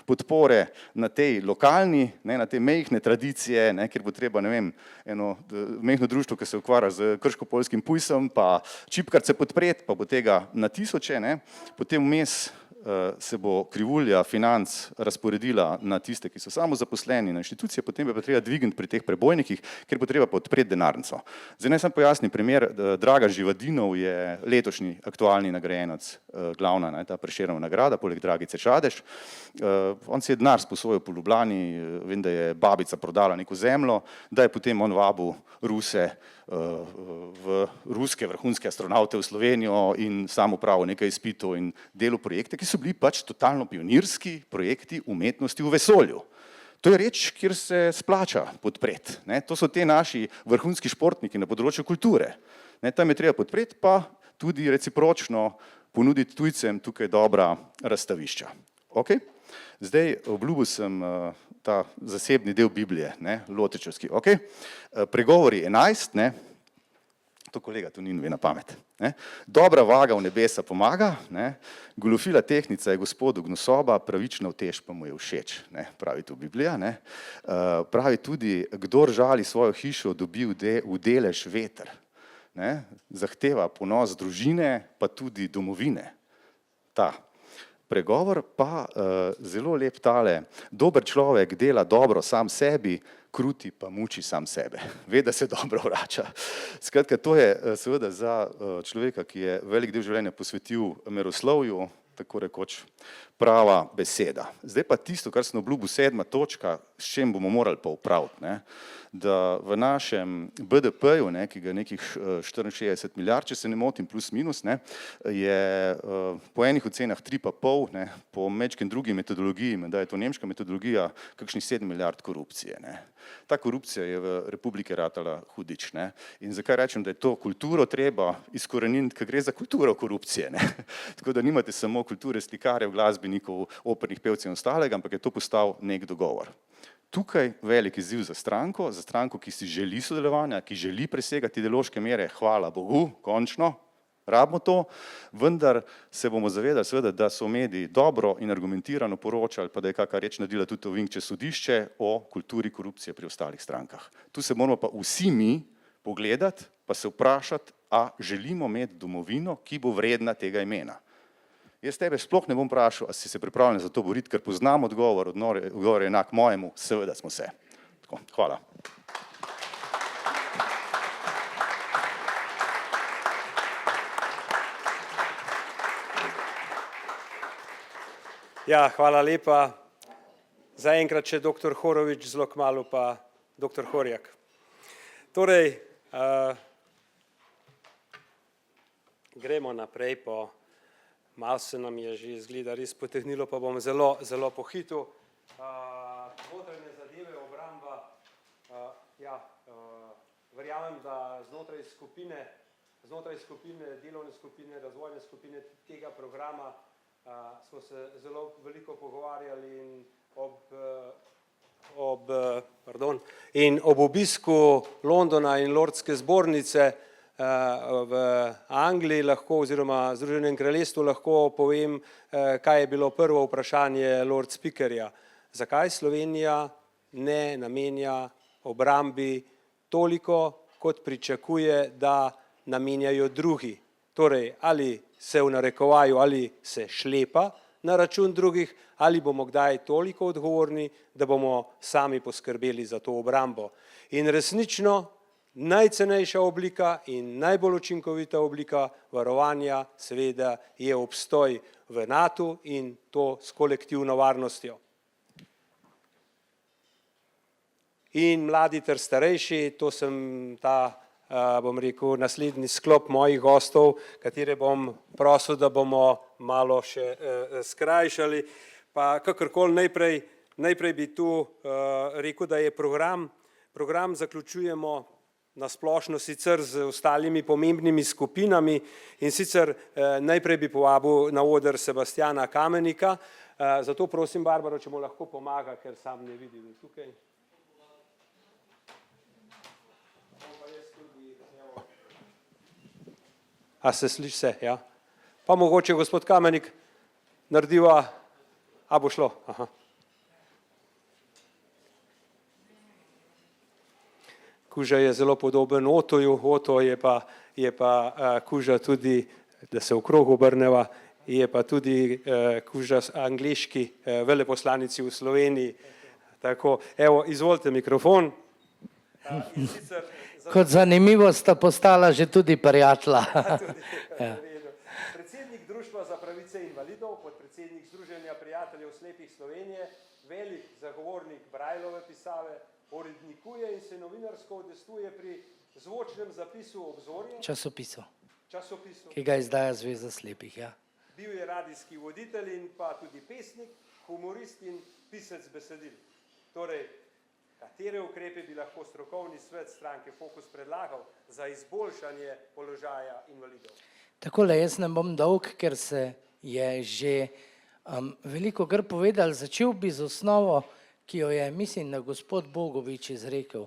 podpore na tej lokalni, na te mejhne tradicije, kjer bo treba, ne vem, eno mejhno društvo, ki se ukvarja z krško-poljskim pujsom, pa čipkarce podpreti, pa bo tega na tisoče, potem vmes se bo krivulja financ razporedila na tiste, ki so samozaposleni, na inštitucije, potem bi pa treba dvigniti pri teh prebojnikih, ker bo treba podpreti denarnico. Zdaj naj sam pojasnim primer, Draga Živadinov je letošnji aktualni nagrajenec, glavna ta Prešernova nagrada, poleg Dragice Čadež. On si je denar sposojil po Ljubljani, vem, da je babica prodala neko zemljo, da je potem on vabil Ruse v ruske vrhunske astronavte v Slovenijo in sam upravil nekaj izpitov in delal projekte, ki so bili pač totalno pionirski projekti umetnosti v vesolju. To je reč, kjer se splača podpreti. To so te naši vrhunski športniki na področju kulture. Tam je treba podpreti, pa tudi recipročno ponuditi tujcem tukaj dobra razstavišča. Okay? Zdaj, obljubil sem ta zasebni del Biblije, ne, Lotričevski, ok. Pregovori 11, ne, to kolega Tonin ve na pamet. Ne. Dobra vaga v nebesa pomaga, ne. Goljufila tehnica je gospodu gnusoba, pravična utež pa mu je všeč, ne, pravi tu Biblija. Ne. Pravi tudi, kdor žali svojo hišo, dobi v delež veter. Ne. Zahteva ponos družine, pa tudi domovine. Ta pregovor pa zelo lep tale, dober človek dela dobro sam sebi, kruti pa muči sam sebe. Ve, da se dobro vrača. Skratka, to je seveda za človeka, ki je velik del življenja posvetil meroslovju, tako rekoč prava beseda. Zdaj pa tisto, kar sem obljubil, 7. točka, s čem bomo morali pa upraviti, ne, da v našem BDP-ju, ne, ki ga je nekih 64 milijard, če se ne motim, plus minus, ne, je po enih ocenah 3,5, ne, po mečken drugi metodologiji, da je to nemška metodologija, kakšnih 7 milijard korupcije. Ne. Ta korupcija je v Republiki ratala hudič. Ne. In zakaj rečem, da je to kulturo treba izkoreniniti, ker gre za kulturo korupcije. Ne. Tako da nimate samo kulture slikarjev, glasbenikov, opernih pevcev in ostalega, ampak je to postal nek dogovor. Tukaj velik izziv za stranko, ki si želi sodelovanja, ki želi presegati ideološke mere, hvala Bogu, končno, rabimo to, vendar se bomo zavedali seveda, da so mediji dobro in argumentirano poročali, pa da je kakšna reč naredila tudi Ovinkče sodišče o kulturi korupcije pri ostalih strankah. Tu se moramo pa vsi mi pogledati, pa se vprašati, a želimo imeti domovino, ki bo vredna tega imena. Jaz tebe sploh ne bom vprašal, a si se pripravljen za to boriti, ker poznam odgovor, odgovor je enak mojemu, seveda smo se. Tako, hvala. Ja, hvala lepa. Zaenkrat še dr. Horovič, zelo kmalu pa dr. Horjak. Torej, gremo naprej po. Malo se nam je že izgleda res potegnilo, pa bom zelo pohitil. Notranje zadeve, obramba, verjamem, da znotraj skupine, delovne skupine, razvojne skupine tega programa smo se zelo veliko pogovarjali in ob obisku Londona in Lordske zbornice v Angliji lahko oziroma Združenem kraljestvu lahko povem, kaj je bilo prvo vprašanje Lord Speakerja. Zakaj Slovenija ne namenja obrambi toliko, kot pričakuje, da namenjajo drugi? Torej, ali se v narekovaju, ali se šlepa na račun drugih, ali bomo kdaj toliko odgovorni, da bomo sami poskrbeli za to obrambo. In resnično, najcenejša oblika in najbolj učinkovita oblika varovanja seveda je obstoj v NATO in to s kolektivno varnostjo. In mladi ter starejši, to sem bom rekel, naslednji sklop mojih gostov, katere bom prosil, da bomo malo še skrajšali. Pa kakorkoli najprej bi tu rekel, da je program zaključujemo na splošno sicer z ostalimi pomembnimi skupinami in sicer najprej bi povabil na oder Sebastiana Kamenika, zato prosim Barbaro, če mu lahko pomaga, ker sam ne vidim tukaj. A se sliši se, ja? Pa mogoče gospod Kamenik narediva, a bo šlo? Aha. Kuža je zelo podoben Otoju, Oto je pa kuža tudi, da se okrog obrneva, je pa tudi kuža angleški veleposlanici v Sloveniji. Tako, evo, izvolite mikrofon. Kot zanimivo sta postala že tudi prijatelja. Predsednik Društva za pravice invalidov, podpredsednik Združenja prijateljev slepih Slovenije, velik zagovornik Braillove pisave, urednikuje in se novinarsko udejstvuje pri zvočnem zapisu Obzorje. Časopisu, ki ga izdaja Zveza slepih. Ja. Bil je radijski voditelj in pa tudi pesnik, humorist in pisec besedil. Torej, katere ukrepe bi lahko strokovni svet stranke Fokus predlagal za izboljšanje položaja invalidov? Takole, jaz ne bom dolg, ker se je že veliko kar povedali. Začel bi z osnovo, ki jo je, mislim, da gospod Bogovič izrekel.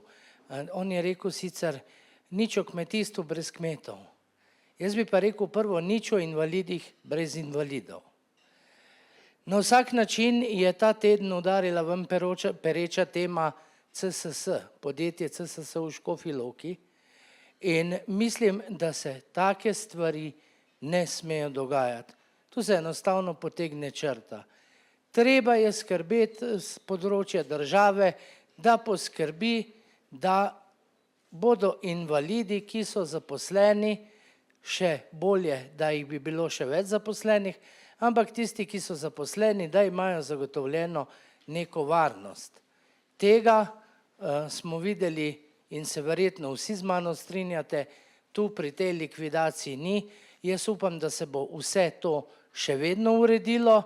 On je rekel sicer nič o kmetijstvu brez kmetov. Jaz bi pa rekel prvo nič o invalidih brez invalidov. Na vsak način je ta teden udarila ven pereča tema CSS, podjetje CSS v Škofji Loki, in mislim, da se take stvari ne smejo dogajati. Tu se enostavno potegne črta. Treba je skrbeti z področja države, da poskrbi, da bodo invalidi, ki so zaposleni, še bolje, da jih bi bilo še več zaposlenih, ampak tisti, ki so zaposleni, da imajo zagotovljeno neko varnost. Tega smo videli in se verjetno vsi z mano strinjate, tu pri tej likvidaciji ni. Jaz upam, da se bo vse to še vedno uredilo.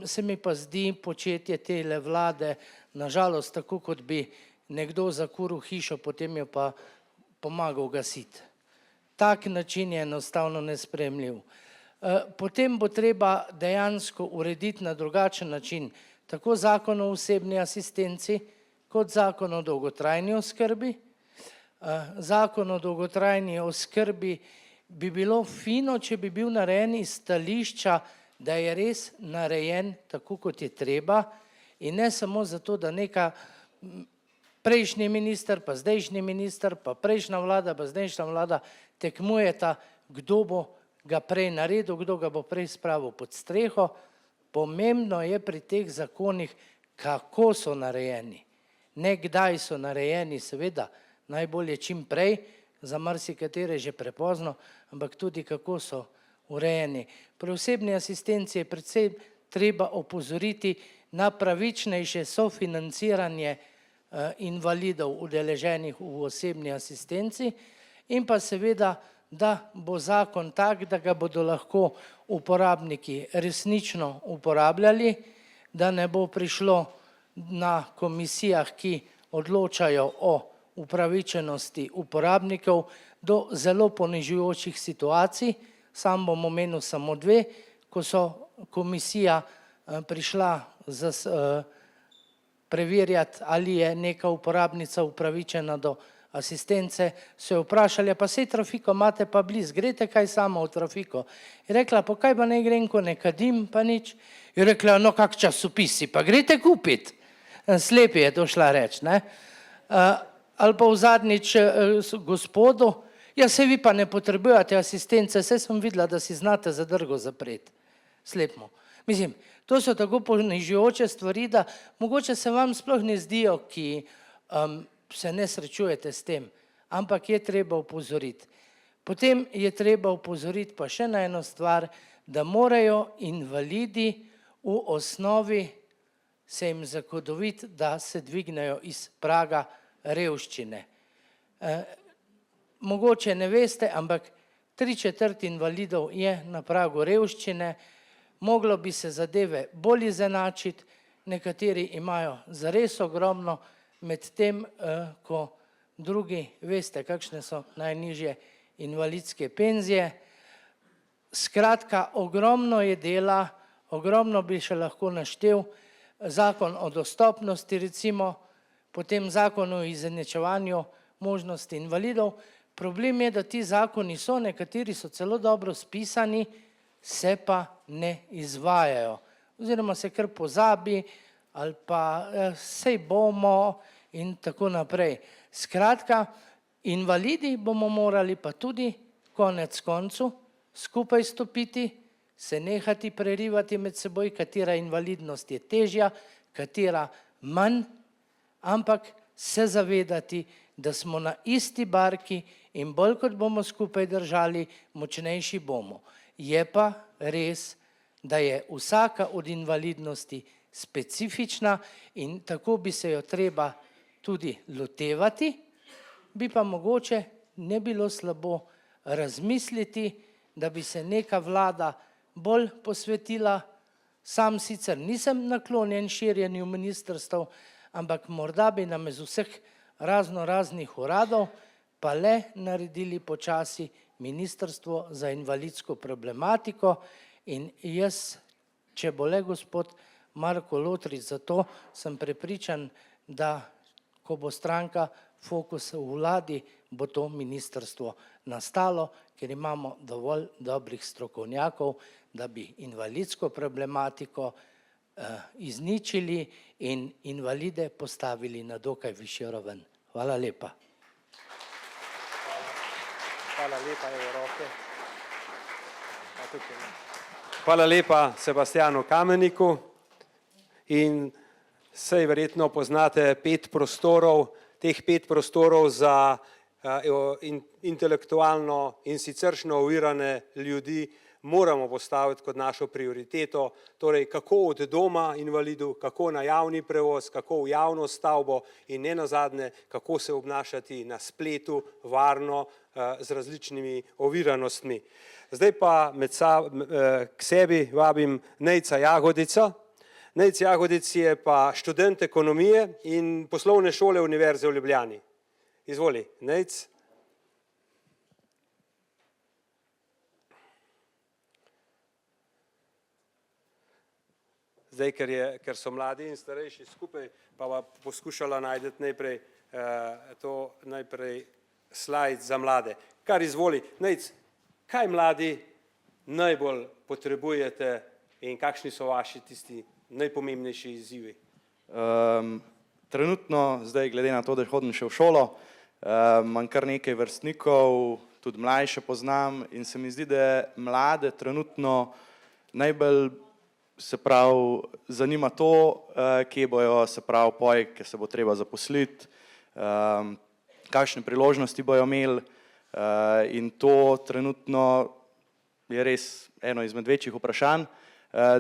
Se mi pa zdi početje tele vlade, nažalost, tako kot bi nekdo zakuril hišo, potem jo pa pomagal gasiti. Tak način je enostavno nesprejemljiv. Potem bo treba dejansko urediti na drugačen način, tako zakon o osebni asistenci, kot zakon o dolgotrajni oskrbi. Zakon o dolgotrajni oskrbi bi bilo fino, če bi bil narejen iz stališča, da je res narejen tako, kot je treba, in ne samo zato, da neka prejšnji minister, pa zdajšnji minister, pa prejšnja vlada, pa zdajšnja vlada tekmujeta, kdo bo ga prej naredil, kdo ga bo prej spravil pod streho. Pomembno je pri teh zakonih, kako so narejeni. Ne kdaj so narejeni, seveda, najbolje čim prej, za marsikatere že prepozno, ampak tudi kako so urejeni. Pri osebni asistenci je predvsem treba opozoriti na pravičnejše sofinanciranje invalidov udeleženih v osebni asistenci in pa seveda, da bo zakon tak, da ga bodo lahko uporabniki resnično uporabljali, da ne bo prišlo na komisijah, ki odločajo o upravičenosti uporabnikov, do zelo ponižujočih situacij. Sam bom omenil samo dve, ko so komisija prišla preverjati, ali je neka uporabnica upravičena do asistence, so jo vprašali, pa sej trafiko imate pa blizu, greste kaj samo v trafiko. Je rekla, pa kaj pa ne grem, ko ne kadim, pa nič. Je rekla, no kak časopisi, pa greste kupiti. Slepi je to šla reči, ne. Ali pa v zadnjič gospodu, ja, sej vi pa ne potrebujete asistence, sej sem videla, da si znate zadrgo zapreti. Slepmo. Mislim, to so tako ponižujoče stvari, da mogoče se vam sploh ne zdijo, ki se ne srečujete s tem, ampak je treba opozoriti. Potem je treba opozoriti pa še na eno stvar, da morajo invalidi v osnovi se jim zagotoviti, da se dvignejo iz praga revščine. Mogoče ne veste, ampak 3/4 invalidov je na pragu revščine, moglo bi se zadeve bolj izenačiti, nekateri imajo zares ogromno, medtem ko drugi veste, kakšne so najnižje invalidske penzije. Skratka, ogromno je dela, ogromno bi še lahko naštel, zakon o dostopnosti recimo, potem zakon o izenačevanju možnosti invalidov. Problem je, da ti zakoni so, nekateri so celo dobro spisani, se pa ne izvajajo. Oziroma se kar pozabi, ali pa sej bomo in tako naprej. Skratka, invalidi bomo morali pa tudi konec koncu skupaj stopiti, se nehati prerivati med seboj, katera invalidnost je težja, katera manj, ampak se zavedati, da smo na isti barki in bolj kot bomo skupaj držali, močnejši bomo. Je pa res, da je vsaka od invalidnosti specifična in tako bi se jo treba tudi lotevati, bi pa mogoče ne bilo slabo razmisliti, da bi se neka vlada bolj posvetila. Sam sicer nisem naklonjen širjenju ministrstev, ampak morda bi nam iz vseh raznih uradov pa le naredili počasi ministrstvo za invalidsko problematiko in jaz če bo le gospod Marko Lotrič za to, sem prepričan, da ko bo stranka Fokus v vladi, bo to ministrstvo nastalo, ker imamo dovolj dobrih strokovnjakov, da bi invalidsko problematiko izničili in invalide postavili na dokaj višjo raven. Hvala lepa. Hvala lepa, evo roke. Hvala lepa Sebastjanu Kameniku in saj verjetno poznate 5 prostorov, teh 5 prostorov za intelektualno in siceršno ovirane ljudi moramo postaviti kot našo prioriteto, torej kako od doma invalidu, kako na javni prevoz, kako v javno stavbo in nenazadnje, kako se obnašati na spletu varno z različnimi oviranostmi. Zdaj pa k sebi vabim Nejca Jagodica. Nejc Jagodic je pa študent ekonomije in poslovne šole Univerze v Ljubljani. Izvoli, Nejc. Zdaj, ker so mladi in starejši skupaj, pa poskušala najdeti najprej slajd za mlade. Kar izvoli, Nejc, kaj mladi najbolj potrebujete in kakšni so vaši tisti najpomembnejši izzivi? Trenutno, zdaj glede na to, da hodim še v šolo, imam kar nekaj vrstnikov, tudi mlajše poznam in se mi zdi, da mlade trenutno najbolj se pravi zanima to, kje bojo se pravi poj, ker se bo treba zaposliti, kakšne priložnosti bojo imeli in to trenutno je res eno izmed večjih vprašanj.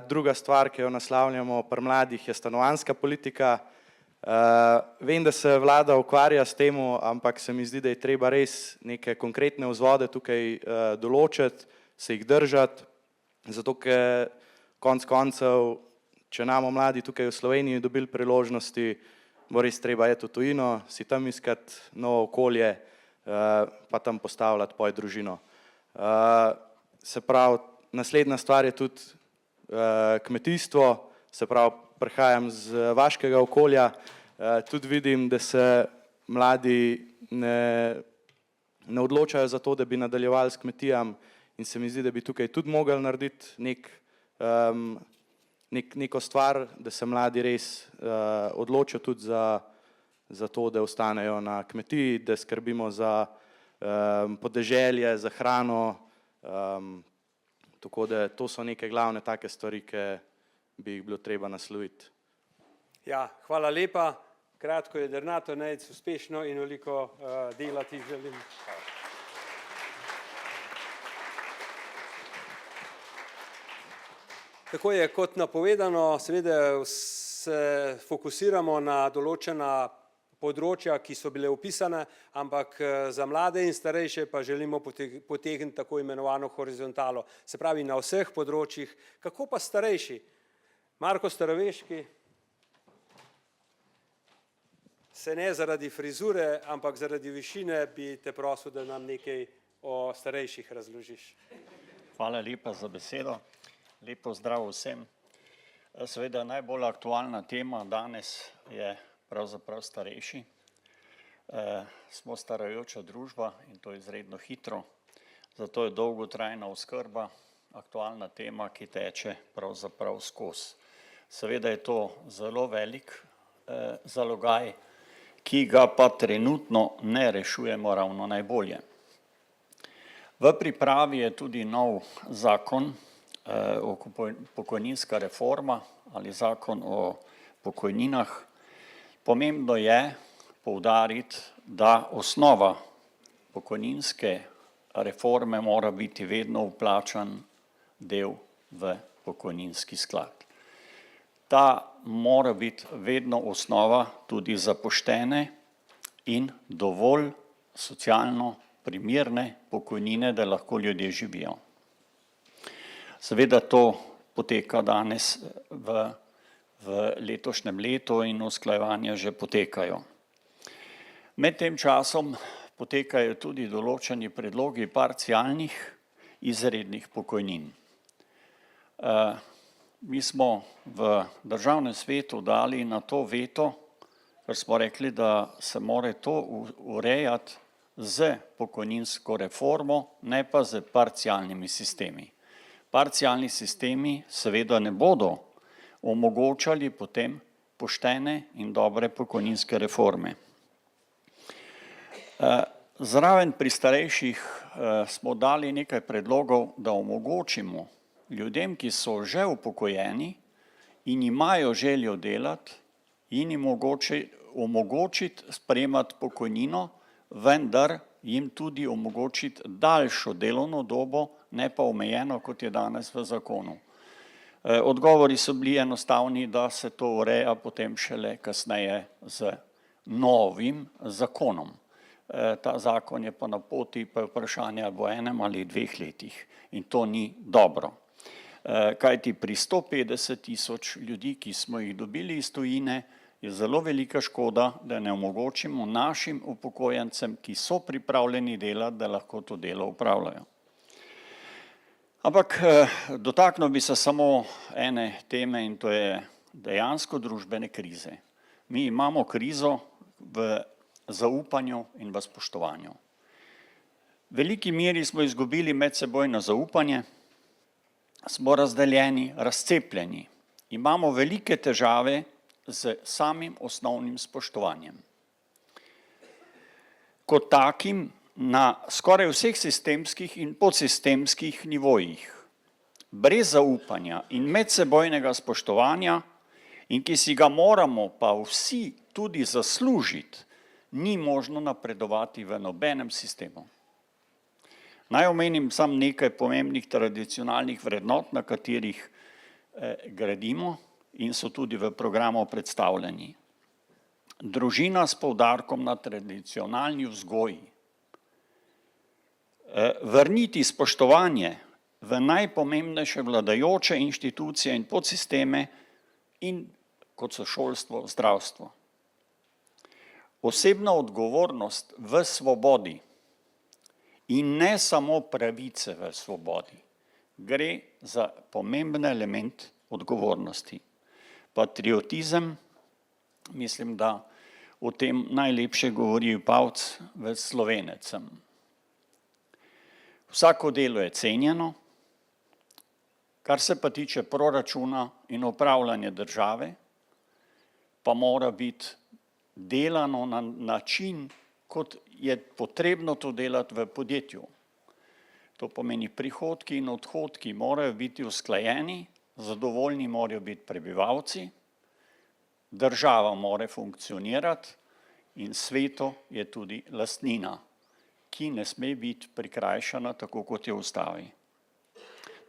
Druga stvar, ki jo naslavljamo pri mladih, je stanovanjska politika. Vem, da se vlada ukvarja s tem, ampak se mi zdi, da je treba res neke konkretne vzvode tukaj določiti, se jih držati, zato ker konec koncev, če namo mladi tukaj v Sloveniji dobili priložnosti, bo res treba iti v tujino, si tam iskati novo okolje, pa tam postavljati poj družino. Se pravi, naslednja stvar je tudi kmetijstvo, se pravi, prihajam z vaškega okolja, tudi vidim, da se mladi ne odločajo za to, da bi nadaljevali s kmetijam in se mi zdi, da bi tukaj tudi mogli narediti neko stvar, da se mladi res odločijo tudi za to, da ostanejo na kmetiji, da skrbimo za podeželje, za hrano, tako da to so neke glavne take stvari, ki bi jih bilo treba nasloviti. Ja, hvala lepa. Kratko, jedrnato, Nejc, uspešno in veliko dela ti želim. Tako je kot napovedano, seveda se fokusiramo na določena področja, ki so bile opisane, ampak za mlade in starejše pa želimo potegniti tako imenovano horizontalo. Se pravi, na vseh področjih. Kako pa starejši? Marko Staroveški se ne zaradi frizure, ampak zaradi višine bi te prosil, da nam nekaj o starejših razložiš. Hvala lepa za besedo. Lep pozdrav vsem. Seveda najbolj aktualna tema danes je pravzaprav starejši. Smo starajoča družba in to izredno hitro, zato je dolgotrajna oskrba aktualna tema, ki teče pravzaprav skozi. Seveda je to zelo velik zalogaj, ki ga pa trenutno ne rešujemo ravno najbolje. V pripravi je tudi nov zakon, pokojninska reforma ali zakon o pokojninah. Pomembno je poudariti, da osnova pokojninske reforme mora biti vedno vplačan del v pokojninski sklad. Ta mora biti vedno osnova tudi za poštene in dovolj socialno primerne pokojnine, da lahko ljudje živijo. Seveda to poteka danes v letošnjem letu in usklajevanja že potekajo. Med tem časom potekajo tudi določeni predlogi parcialnih izrednih pokojnin. mi smo v državnem svetu dali na to veto, ker smo rekli, da se mora to urejati z pokojninsko reformo, ne pa z parcialnimi sistemi. Parcialni sistemi seveda ne bodo omogočali potem poštene in dobre pokojninske reforme. Zraven pri starejših smo dali nekaj predlogov, da omogočimo ljudem, ki so že upokojeni in imajo željo delati, in jim omogočiti sprejemati pokojnino, vendar jim tudi omogočiti daljšo delovno dobo, ne pa omejeno, kot je danes v zakonu. Odgovori so bili enostavni, da se to ureja potem šele kasneje z novim zakonom. Ta zakon je pa na poti, pa je vprašanje, ali bo 1 ali 2 letih, in to ni dobro. Kajti pri 150 000 ljudi, ki smo jih dobili iz tujine, je zelo velika škoda, da ne omogočimo našim upokojencem, ki so pripravljeni delati, da lahko to delo upravljajo. Ampak dotaknil bi se samo ene teme, in to je dejansko družbene krize. Mi imamo krizo v zaupanju in v spoštovanju. V veliki meri smo izgubili medsebojno zaupanje, smo razdeljeni, razcepljeni. Imamo velike težave z samim osnovnim spoštovanjem. Kot takim na skoraj vseh sistemskih in podsistemskih nivojih. Brez zaupanja in medsebojnega spoštovanja, in ki si ga moramo pa vsi tudi zaslužiti, ni možno napredovati v nobenem sistemu. Naj omenim samo nekaj pomembnih tradicionalnih vrednot, na katerih gradimo in so tudi v programu predstavljeni. Družina s poudarkom na tradicionalni vzgoji. Vrniti spoštovanje v najpomembnejše vladajoče inštitucije in podsisteme, in kot so šolstvo, zdravstvo. Osebna odgovornost v svobodi in ne samo pravice v svobodi. Gre za pomemben element odgovornosti. Patriotizem, mislim, da o tem najlepše govori Pavc v Slovenecem. Vsako delo je cenjeno, kar se pa tiče proračuna in upravljanja države, pa mora biti delano na način, kot je potrebno to delati v podjetju. To pomeni, prihodki in odhodki morajo biti usklajeni, zadovoljni morajo biti prebivalci, država mora funkcionirati in sveto je tudi lastnina, ki ne sme biti prikrajšana tako, kot je v ustavi.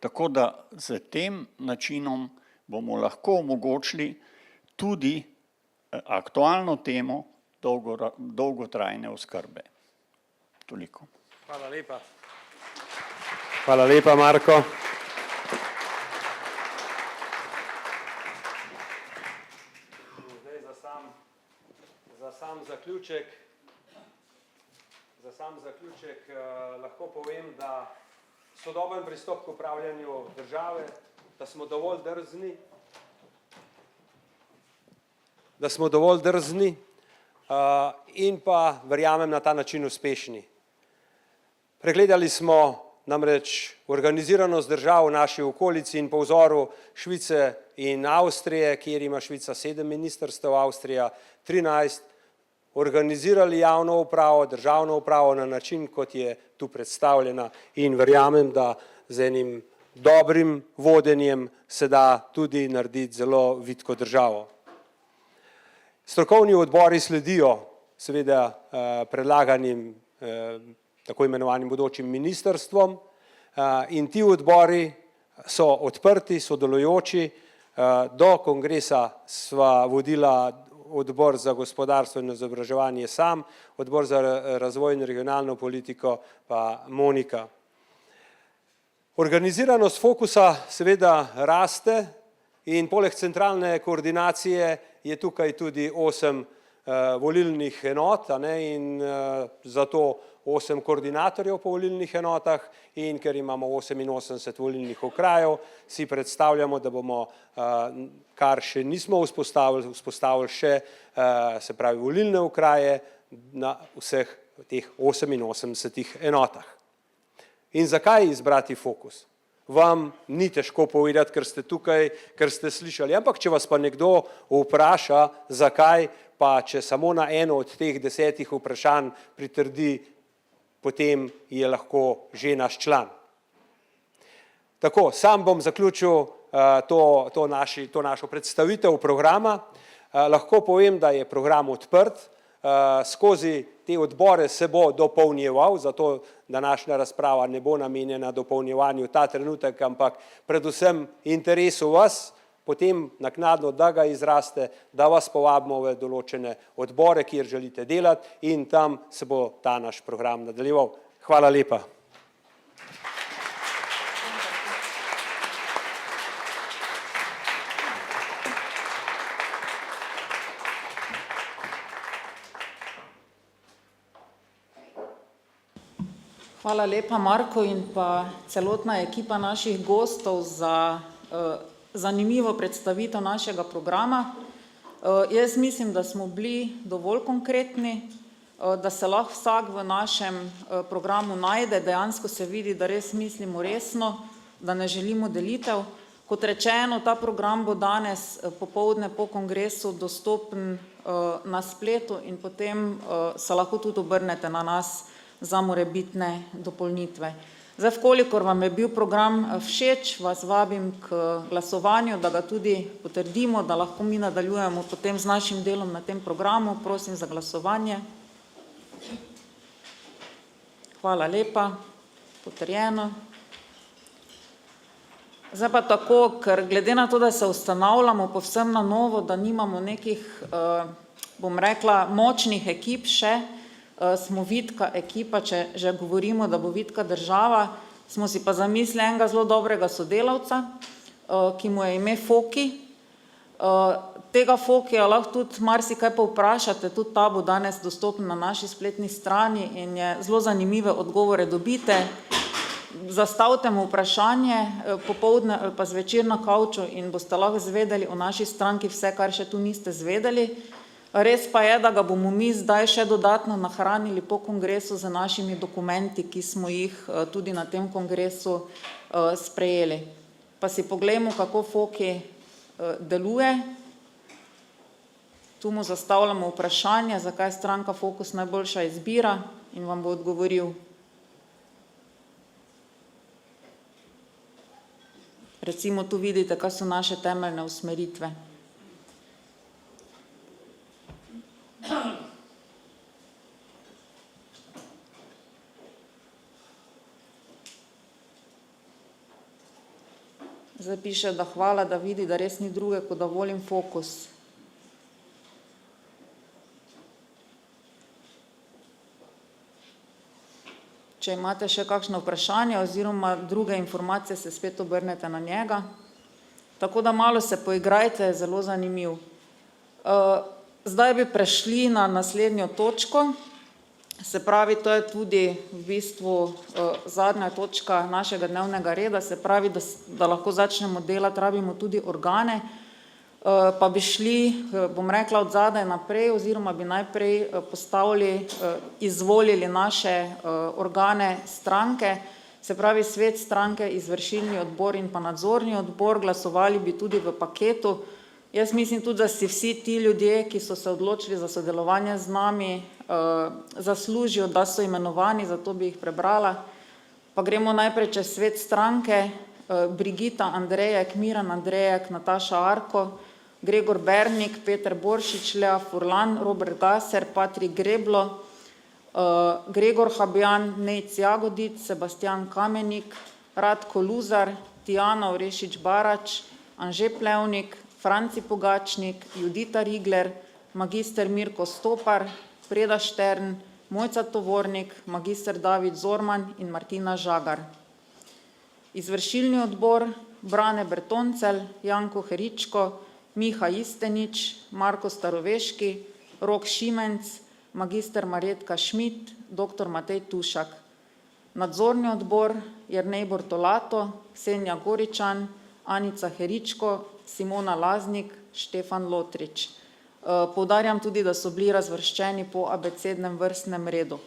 Tako da z tem načinom bomo lahko omogočili tudi aktualno temo dolgotrajne oskrbe. Toliko. Hvala lepa. Hvala lepa, Marko. Zdaj za sam zaključek lahko povem, da sodoben pristop k upravljanju države, da smo dovolj drzni in pa verjamem na ta način uspešni. Pregledali smo namreč organiziranost držav v naši okolici in po vzoru Švice in Avstrije, kjer ima Švica 7 ministrstev, Avstrija 13, organizirali javno upravo, državno upravo na način, kot je tu predstavljena, in verjamem, da z enim dobrim vodenjem se da tudi narediti zelo vitko državo. Strokovni odbori sledijo seveda predlaganim tako imenovanim bodočim ministrstvom in ti odbori so odprti, sodelujoči. Do kongresa sva vodila odbor za gospodarstvo in izobraževanje sam, odbor za razvoj in regionalno politiko pa Monika. Organiziranost fokusa seveda raste in poleg centralne koordinacije je tukaj tudi 8 volilnih enot, a ne, in zato 8 koordinatorjev po volilnih enotah, in ker imamo 88 volilnih okrajev, si predstavljamo, da bomo, kar še nismo vzpostavili še, se pravi volilne okraje na vseh teh 88 enotah. In zakaj izbrati Fokus? Vam ni težko povedati, ker ste tukaj, ker ste slišali, ampak če vas pa nekdo vpraša, zakaj, pa če samo na eno od teh 10 vprašanj pritrdi, potem je lahko že naš član. Tako, sam bom zaključil to našo predstavitev programa. Lahko povem, da je program odprt, skozi te odbore se bo dopolnjeval, zato današnja razprava ne bo namenjena dopolnjevanju ta trenutek, ampak predvsem interesu vas, potem naknadno, da ga izraste, da vas povabimo v določene odbore, kjer želite delati, in tam se bo ta naš program nadaljeval. Hvala lepa. Hvala lepa, Marko, in pa celotna ekipa naših gostov za zanimivo predstavitev našega programa. Jaz mislim, da smo bili dovolj konkretni, da se lahko vsak v našem programu najde, dejansko se vidi, da res mislimo resno, da ne želimo delitev. Kot rečeno, ta program bo danes popoldne po kongresu dostopen na spletu in potem se lahko tudi obrnete na nas za morebitne dopolnitve. Zdaj, vkolikor vam je bil program všeč, vas vabim k glasovanju, da ga tudi potrdimo, da lahko mi nadaljujemo potem z našim delom na tem programu. Prosim za glasovanje. Hvala lepa, potrjeno. Zdaj pa tako, ker glede na to, da se ustanavljamo povsem na novo, da nimamo nekih, bom rekla, močnih ekip še, smo vitka ekipa, če že govorimo, da bo vitka država, smo si pa zamislili enega zelo dobrega sodelavca, ki mu je ime Foki. Tega Fokija lahko tudi marsikaj povprašate, tudi ta bo danes dostopen na naši spletni strani in je zelo zanimive odgovore dobite. Zastavite mu vprašanje popoldne ali pa zvečer na kavču in boste lahko zvedeli o naši stranki vse, kar še tu niste zvedeli. Res pa je, da ga bomo mi zdaj še dodatno nahranili po kongresu z našimi dokumenti, ki smo jih tudi na tem kongresu sprejeli. Pa si poglejmo, kako Foki deluje. Tu mu zastavljamo vprašanje, zakaj je stranka Fokus najboljša izbira, in vam bo odgovoril. Recimo tu vidite, kaj so naše temeljne usmeritve. Zdaj piše, da hvala, da vidi, da res ni druge, kot da volim Fokus. Če imate še kakšno vprašanje oziroma druge informacije, se spet obrnete na njega. Tako da malo se poigrajte, je zelo zanimiv. Zdaj bi prešli na naslednjo točko. Se pravi, to je tudi v bistvu zadnja točka našega dnevnega reda, se pravi, da lahko začnemo delati, rabimo tudi organe, pa bi šli, bom rekla, od zadaj naprej, oziroma bi najprej postavili, izvolili naše organe stranke, se pravi svet stranke, izvršilni odbor in pa nadzorni odbor, glasovali bi tudi v paketu. Jaz mislim tudi, da si vsi ti ljudje, ki so se odločili za sodelovanje z nami, zaslužijo, da so imenovani, zato bi jih prebrala. Pa gremo najprej čez svet stranke. Brigita Andrejek, Miran Andrejek, Nataša Arko, Gregor Bernik, Peter Boršič, Lea Furlan, Robert Gaser, Patrik Greblo, Gregor Habjan, Nejc Jagodic, Sebastian Kamenik, Radko Luzar, Tijana Orešič Barač, Anže Plevnik, Franci Pogačnik, Judita Rigler, magister Mirko Stopar, Preda Štern, Mojca Tovornik, magister David Zorman in Martina Žagar. Izvršilni odbor Brane Bertoncel, Janko Heričko, Miha Istenič, Marko Staroveški, Rok Šimenc, magister Marjetka Šmit, dr. Matej Tušak. Nadzorni odbor Jernej Bortolato, Ksenja Goričan, Anica Heričko, Simona Laznik, Štefan Lotrič. Poudarjam tudi, da so bili razvrščeni po abecednem vrstnem redu.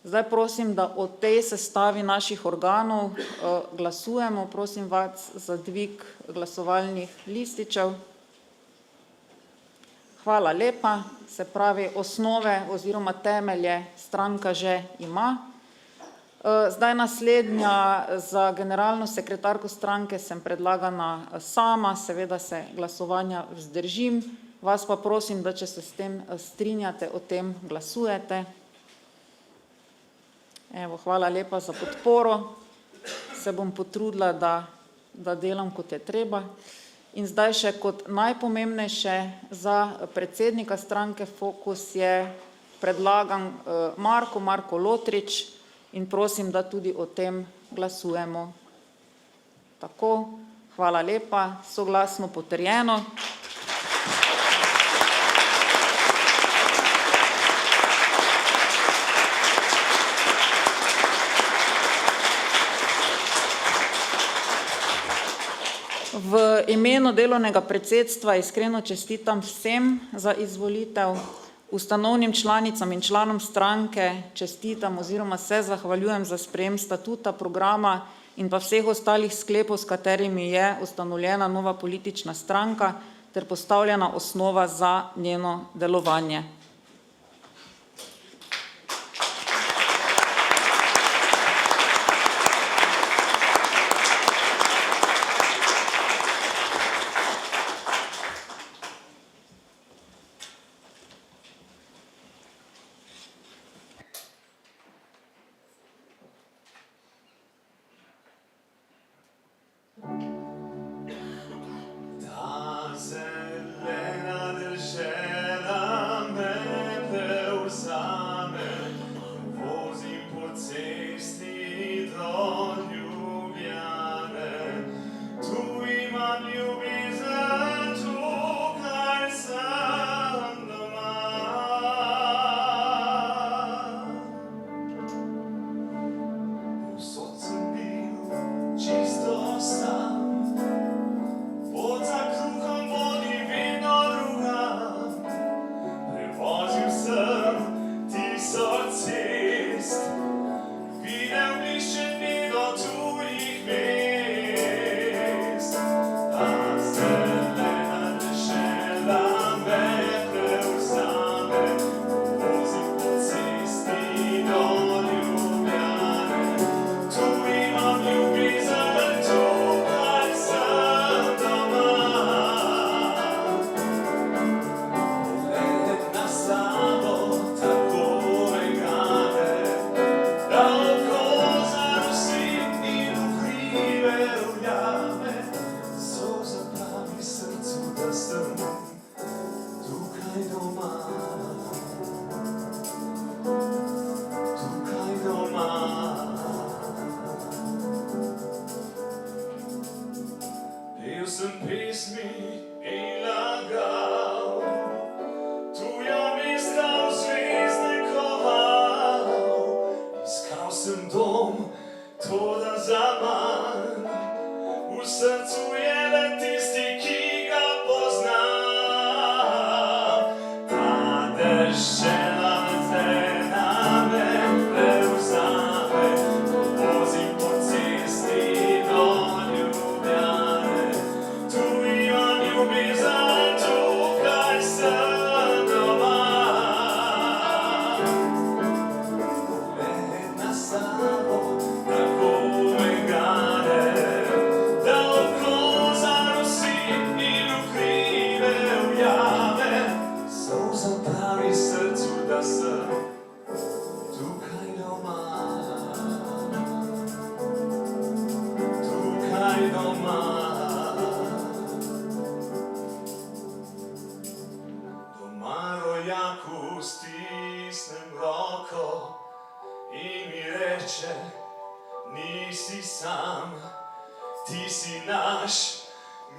Zdaj prosim, da o tej sestavi naših organov glasujemo. Prosim vas za dvig glasovalnih lističev. Hvala lepa. Se pravi, osnove oziroma temelje stranka že ima. Zdaj naslednja za generalno sekretarko stranke sem predlagana sama, seveda se glasovanja vzdržim. Vas pa prosim, da če se s tem strinjate, o tem glasujete. Evo, hvala lepa za podporo. Se bom potrudila, da delam, kot je treba. In zdaj še kot najpomembnejše za predsednika stranke Fokus je predlagan Marko Lotrič in prosim, da tudi o tem glasujemo. Tako, hvala lepa, soglasno potrjeno. V imenu delovnega predsedstva iskreno čestitam vsem za izvolitev, ustanovnim članicam in članom stranke čestitam oziroma se zahvaljujem za sprejem statuta, programa in pa vseh ostalih sklepov, s katerimi je ustanovljena nova politična stranka ter postavljena osnova za njeno delovanje.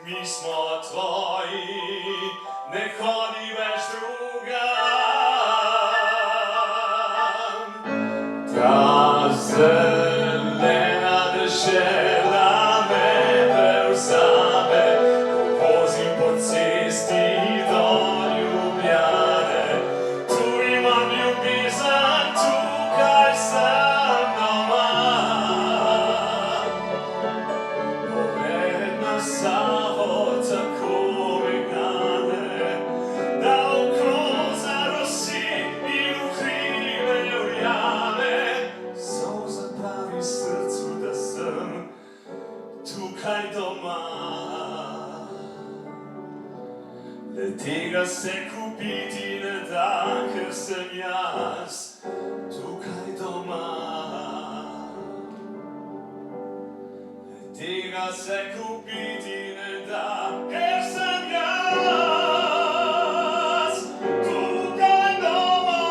Mi smo tvoji, ne hodi več drug. Ta zelena dežela me prevzame, ko vozim po cesti do Ljubljane. Tu imam ljubezen, tukaj sem doma. Pogled na Savo tako me gane, da oko zarosi in v hribe ujame. Solza pravi srcu, da sem tukaj doma. Le tega se kupiti ne da, ker sem jaz tukaj doma. Le tega se kupiti ne da, ker sem jaz tukaj doma.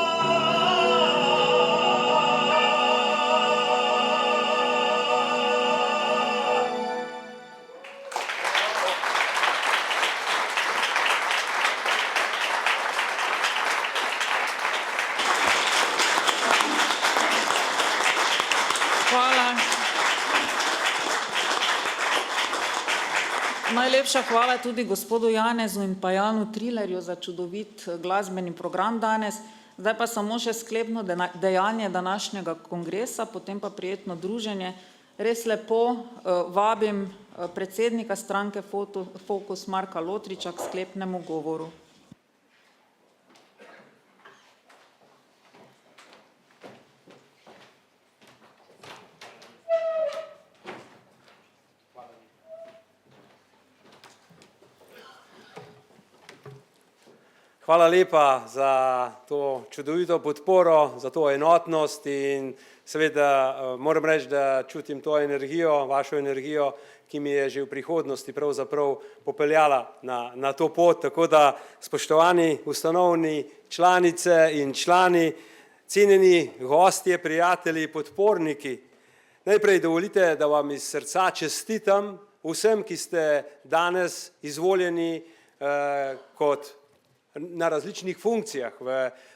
Hvala. Najlepša hvala tudi gospodu Janezu in pa Janu Trilerju za čudovit glasbeni program danes. Zdaj pa samo še sklepno dejanje današnjega kongresa, potem pa prijetno druženje. Res lepo vabim predsednika stranke Fokus Marka Lotriča k sklepnemu govoru. Hvala lepa za to čudovito podporo, za to enotnost in seveda moram reči, da čutim to energijo, vašo energijo, ki mi je že v prihodnosti pravzaprav popeljala na to pot. Tako da, spoštovani ustanovni članice in člani, cenjeni gostje, prijatelji, podporniki, najprej dovolite, da vam iz srca čestitam vsem, ki ste danes izvoljeni kot na različnih funkcijah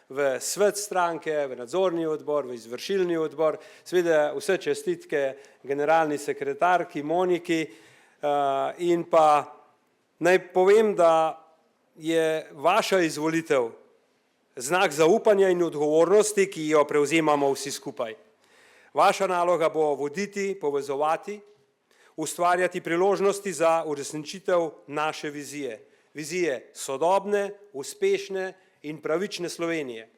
v svet stranke, v nadzorni odbor, v izvršilni odbor, seveda vse čestitke generalni sekretarki Moniki in pa naj povem, da je vaša izvolitev znak zaupanja in odgovornosti, ki jo prevzemamo vsi skupaj. Vaša naloga bo voditi, povezovati, ustvarjati priložnosti za uresničitev naše vizije. Vizije sodobne, uspešne in pravične Slovenije.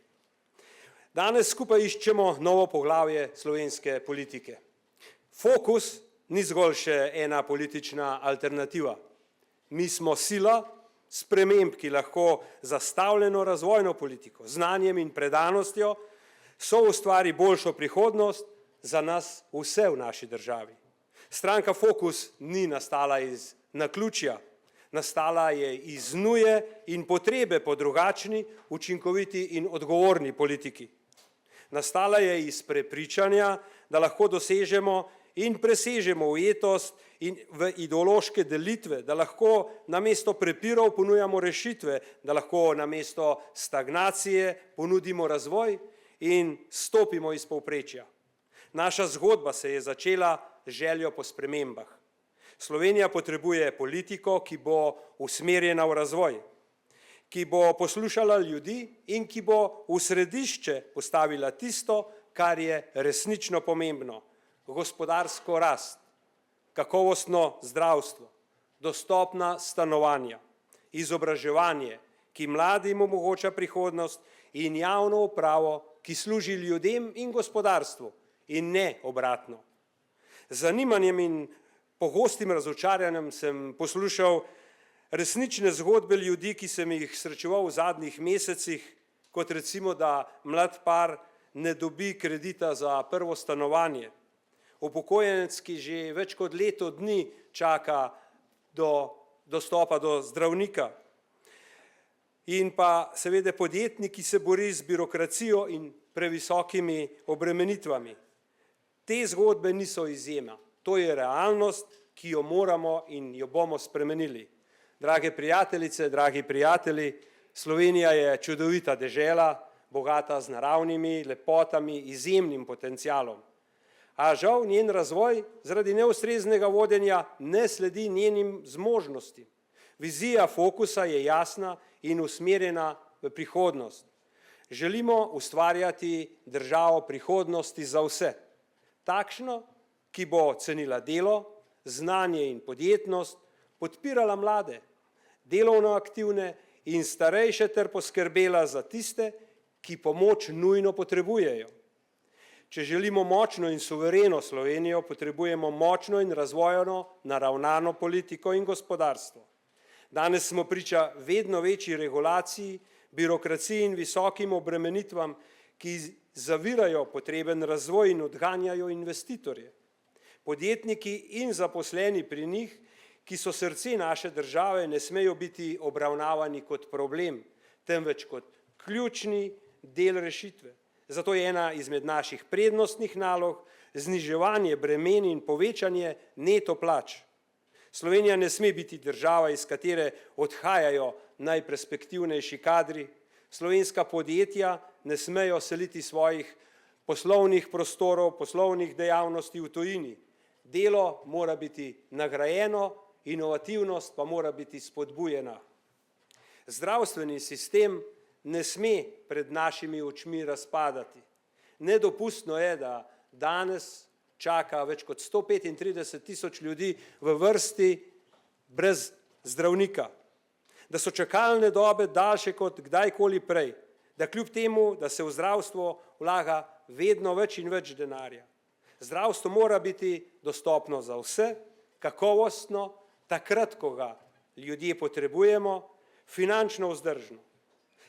Danes skupaj iščemo novo poglavje slovenske politike. Fokus ni zgolj še ena politična alternativa. Mi smo sila sprememb, ki lahko zastavljeno razvojno politiko, znanjem in predanostjo soustvari boljšo prihodnost za nas vse v naši državi. Stranka Fokus ni nastala iz naključja, nastala je iz nuje in potrebe po drugačni, učinkoviti in odgovorni politiki. Nastala je iz prepričanja, da lahko dosežemo in presežemo ujetost in v ideološke delitve, da lahko namesto prepirov ponujamo rešitve, da lahko namesto stagnacije ponudimo razvoj in stopimo iz povprečja. Naša zgodba se je začela z željo po spremembah. Slovenija potrebuje politiko, ki bo usmerjena v razvoj, ki bo poslušala ljudi in ki bo v središče postavila tisto, kar je resnično pomembno. Gospodarsko rast, kakovostno zdravstvo, dostopna stanovanja, izobraževanje, ki mladim omogoča prihodnost in javno upravo, ki služi ljudem in gospodarstvu in ne obratno. Z zanimanjem in pogostim razočaranjem sem poslušal resnične zgodbe ljudi, ki sem jih srečeval v zadnjih mesecih, kot recimo, da mlad par ne dobi kredita za prvo stanovanje, upokojenec, ki že več kot leto dni čaka do dostopa do zdravnika in pa seveda podjetnik, ki se bori z birokracijo in previsokimi obremenitvami. Te zgodbe niso izjema. To je realnost, ki jo moramo in jo bomo spremenili. Drage prijateljice, dragi prijatelji, Slovenija je čudovita dežela, bogata z naravnimi lepotami, izjemnim potencialom. A žal njen razvoj zaradi neustreznega vodenja ne sledi njenim zmožnostim. Vizija Fokusa je jasna in usmerjena v prihodnost. Želimo ustvarjati državo prihodnosti za vse. Takšno, ki bo cenila delo, znanje in podjetnost, podpirala mlade, delovno aktivne in starejše ter poskrbela za tiste, ki pomoč nujno potrebujejo. Če želimo močno in suvereno Slovenijo, potrebujemo močno in razvojno naravnano politiko in gospodarstvo. Danes smo priča vedno večji regulaciji, birokraciji in visokim obremenitvam, ki zavirajo potreben razvoj in odganjajo investitorje. Podjetniki in zaposleni pri njih, ki so srce naše države, ne smejo biti obravnavani kot problem, temveč kot ključni del rešitve. Zato je ena izmed naših prednostnih nalog zniževanje bremen in povečanje neto plač. Slovenija ne sme biti država, iz katere odhajajo najperspektivnejši kadri. Slovenska podjetja ne smejo seliti svojih poslovnih prostorov, poslovnih dejavnosti v tujini. Delo mora biti nagrajeno, inovativnost pa mora biti spodbujena. Zdravstveni sistem ne sme pred našimi očmi razpadati. Nedopustno je, da danes čaka več kot 135.000 ljudi v vrsti brez zdravnika, da so čakalne dobe daljše kot kdajkoli prej, da kljub temu, da se v zdravstvo vlaga vedno več in več denarja. Zdravstvo mora biti dostopno za vse, kakovostno, takrat, ko ga ljudje potrebujemo, finančno vzdržno.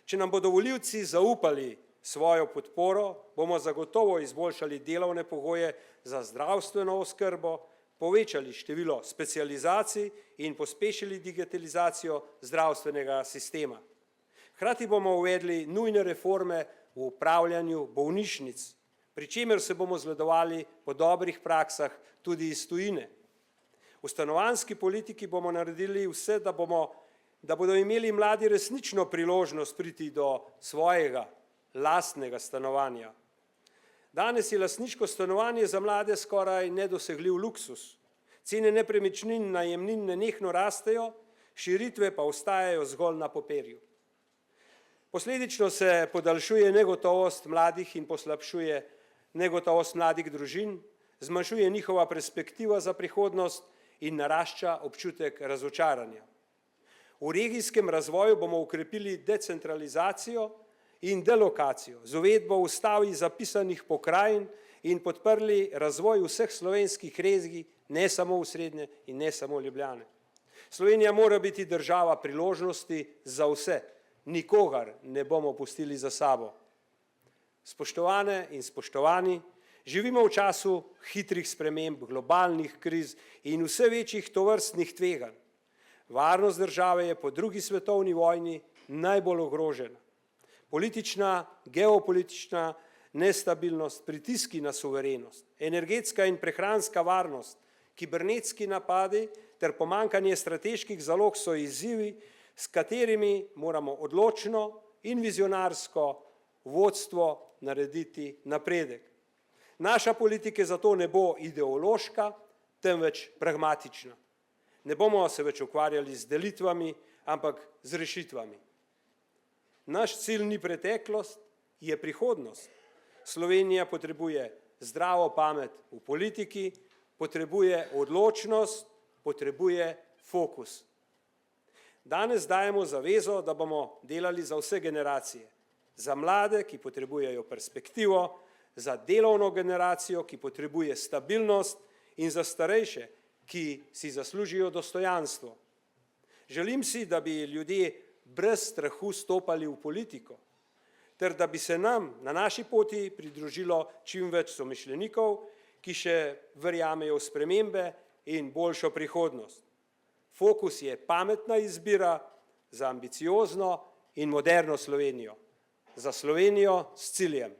Če nam bodo volivci zaupali svojo podporo, bomo zagotovo izboljšali delovne pogoje za zdravstveno oskrbo, povečali število specializacij in pospešili digitalizacijo zdravstvenega sistema. Hkrati bomo uvedli nujne reforme v upravljanju bolnišnic, pri čemer se bomo zgledovali po dobrih praksah tudi iz tujine. V stanovanjski politiki bomo naredili vse, da bodo imeli mladi resnično priložnost priti do svojega lastnega stanovanja. Danes je lastniško stanovanje za mlade skoraj nedosegljiv luksus. Cene nepremičnin, najemnin nenehno rastejo, širitve pa ostajajo zgolj na papirju. Posledično se podaljšuje negotovost mladih in poslabšuje negotovost mladih družin, zmanjšuje njihova perspektiva za prihodnost in narašča občutek razočaranja. V regijskem razvoju bomo ukrepili decentralizacijo in delokacijo z uvedbo v ustavi zapisanih pokrajin in podprli razvoj vseh slovenskih regij, ne samo osrednje in ne samo Ljubljane. Slovenija mora biti država priložnosti za vse, nikogar ne bomo pustili za sabo. Spoštovane in spoštovani, živimo v času hitrih sprememb, globalnih kriz in vse večjih tovrstnih tveganj. Varnost države je po drugi svetovni vojni najbolj ogrožena. Politična, geopolitična nestabilnost, pritiski na suverenost, energetska in prehranska varnost, kibernetski napadi ter pomanjkanje strateških zalog so izzivi, s katerimi moramo odločno in vizionarsko vodstvo narediti napredek. Naša politika zato ne bo ideološka, temveč pragmatična. Ne bomo se več ukvarjali z delitvami, ampak z rešitvami. Naš cilj ni preteklost, je prihodnost. Slovenija potrebuje zdravo pamet v politiki, potrebuje odločnost, potrebuje fokus. Danes dajemo zavezo, da bomo delali za vse generacije. Za mlade, ki potrebujejo perspektivo, za delovno generacijo, ki potrebuje stabilnost, in za starejše, ki si zaslužijo dostojanstvo. Želim si, da bi ljudje brez strahu stopali v politiko, ter da bi se nam na naši poti pridružilo čim več somišljenikov, ki še verjamejo v spremembe in boljšo prihodnost. Fokus je pametna izbira za ambiciozno in moderno Slovenijo. Za Slovenijo s ciljem.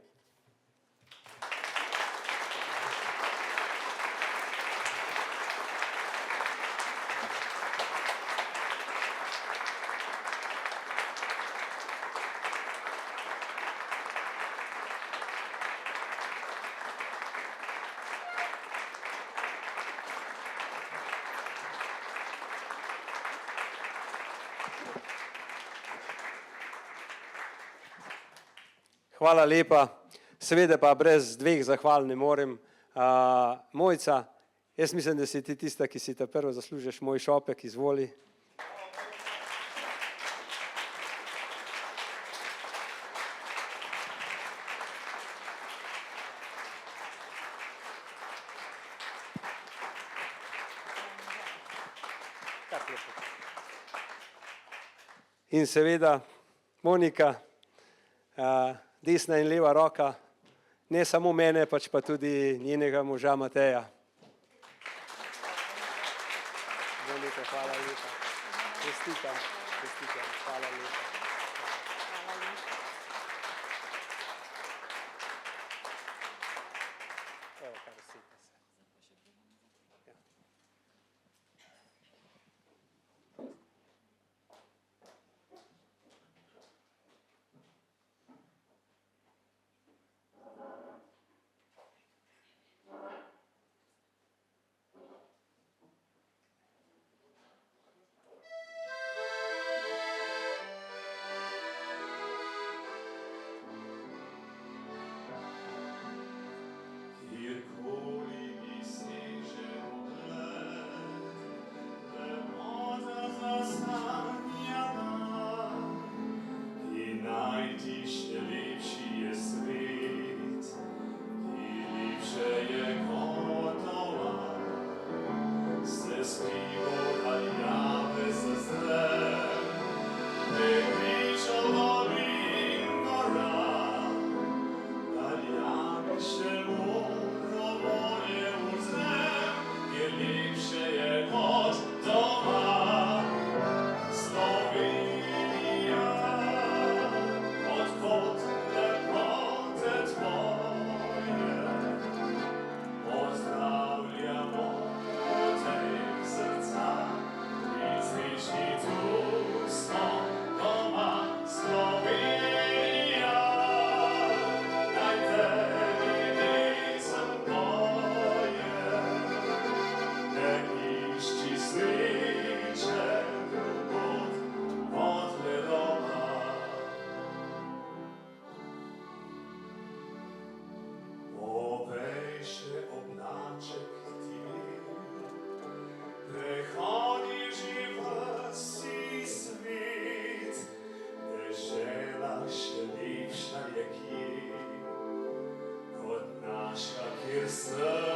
Hvala lepa. Seveda pa brez dveh zahval ne morem. Mojca, jaz mislim, da si ti tista, ki si ta prvo zaslužiš moj šopek, izvoli. In seveda Monika, desna in leva roka, ne samo mene, pač pa tudi njenega moža Mateja. Monika, hvala lepa. Čestitam, hvala lepa. Evo, kar sedite se. Ja. Kjerkoli bi snežil bled, lepota zasanjana, ki najtiše lepši je svet, ki lepše je kot doma, se skrivo daljave zazrem, ne kričal dolin gora, daljave še modro morje vzrem, je lepše je kot doma. Slovenija, odkot lepote tvoje, pozdravljamo potek srca, resnični tu smo doma. Slovenija, naj tebi pesem poje, ne išči sreče drugod od le doma. Povej še oblaček ti, prehodiš vsi svet, dežela še lepša je kje, kot naša, kjer srce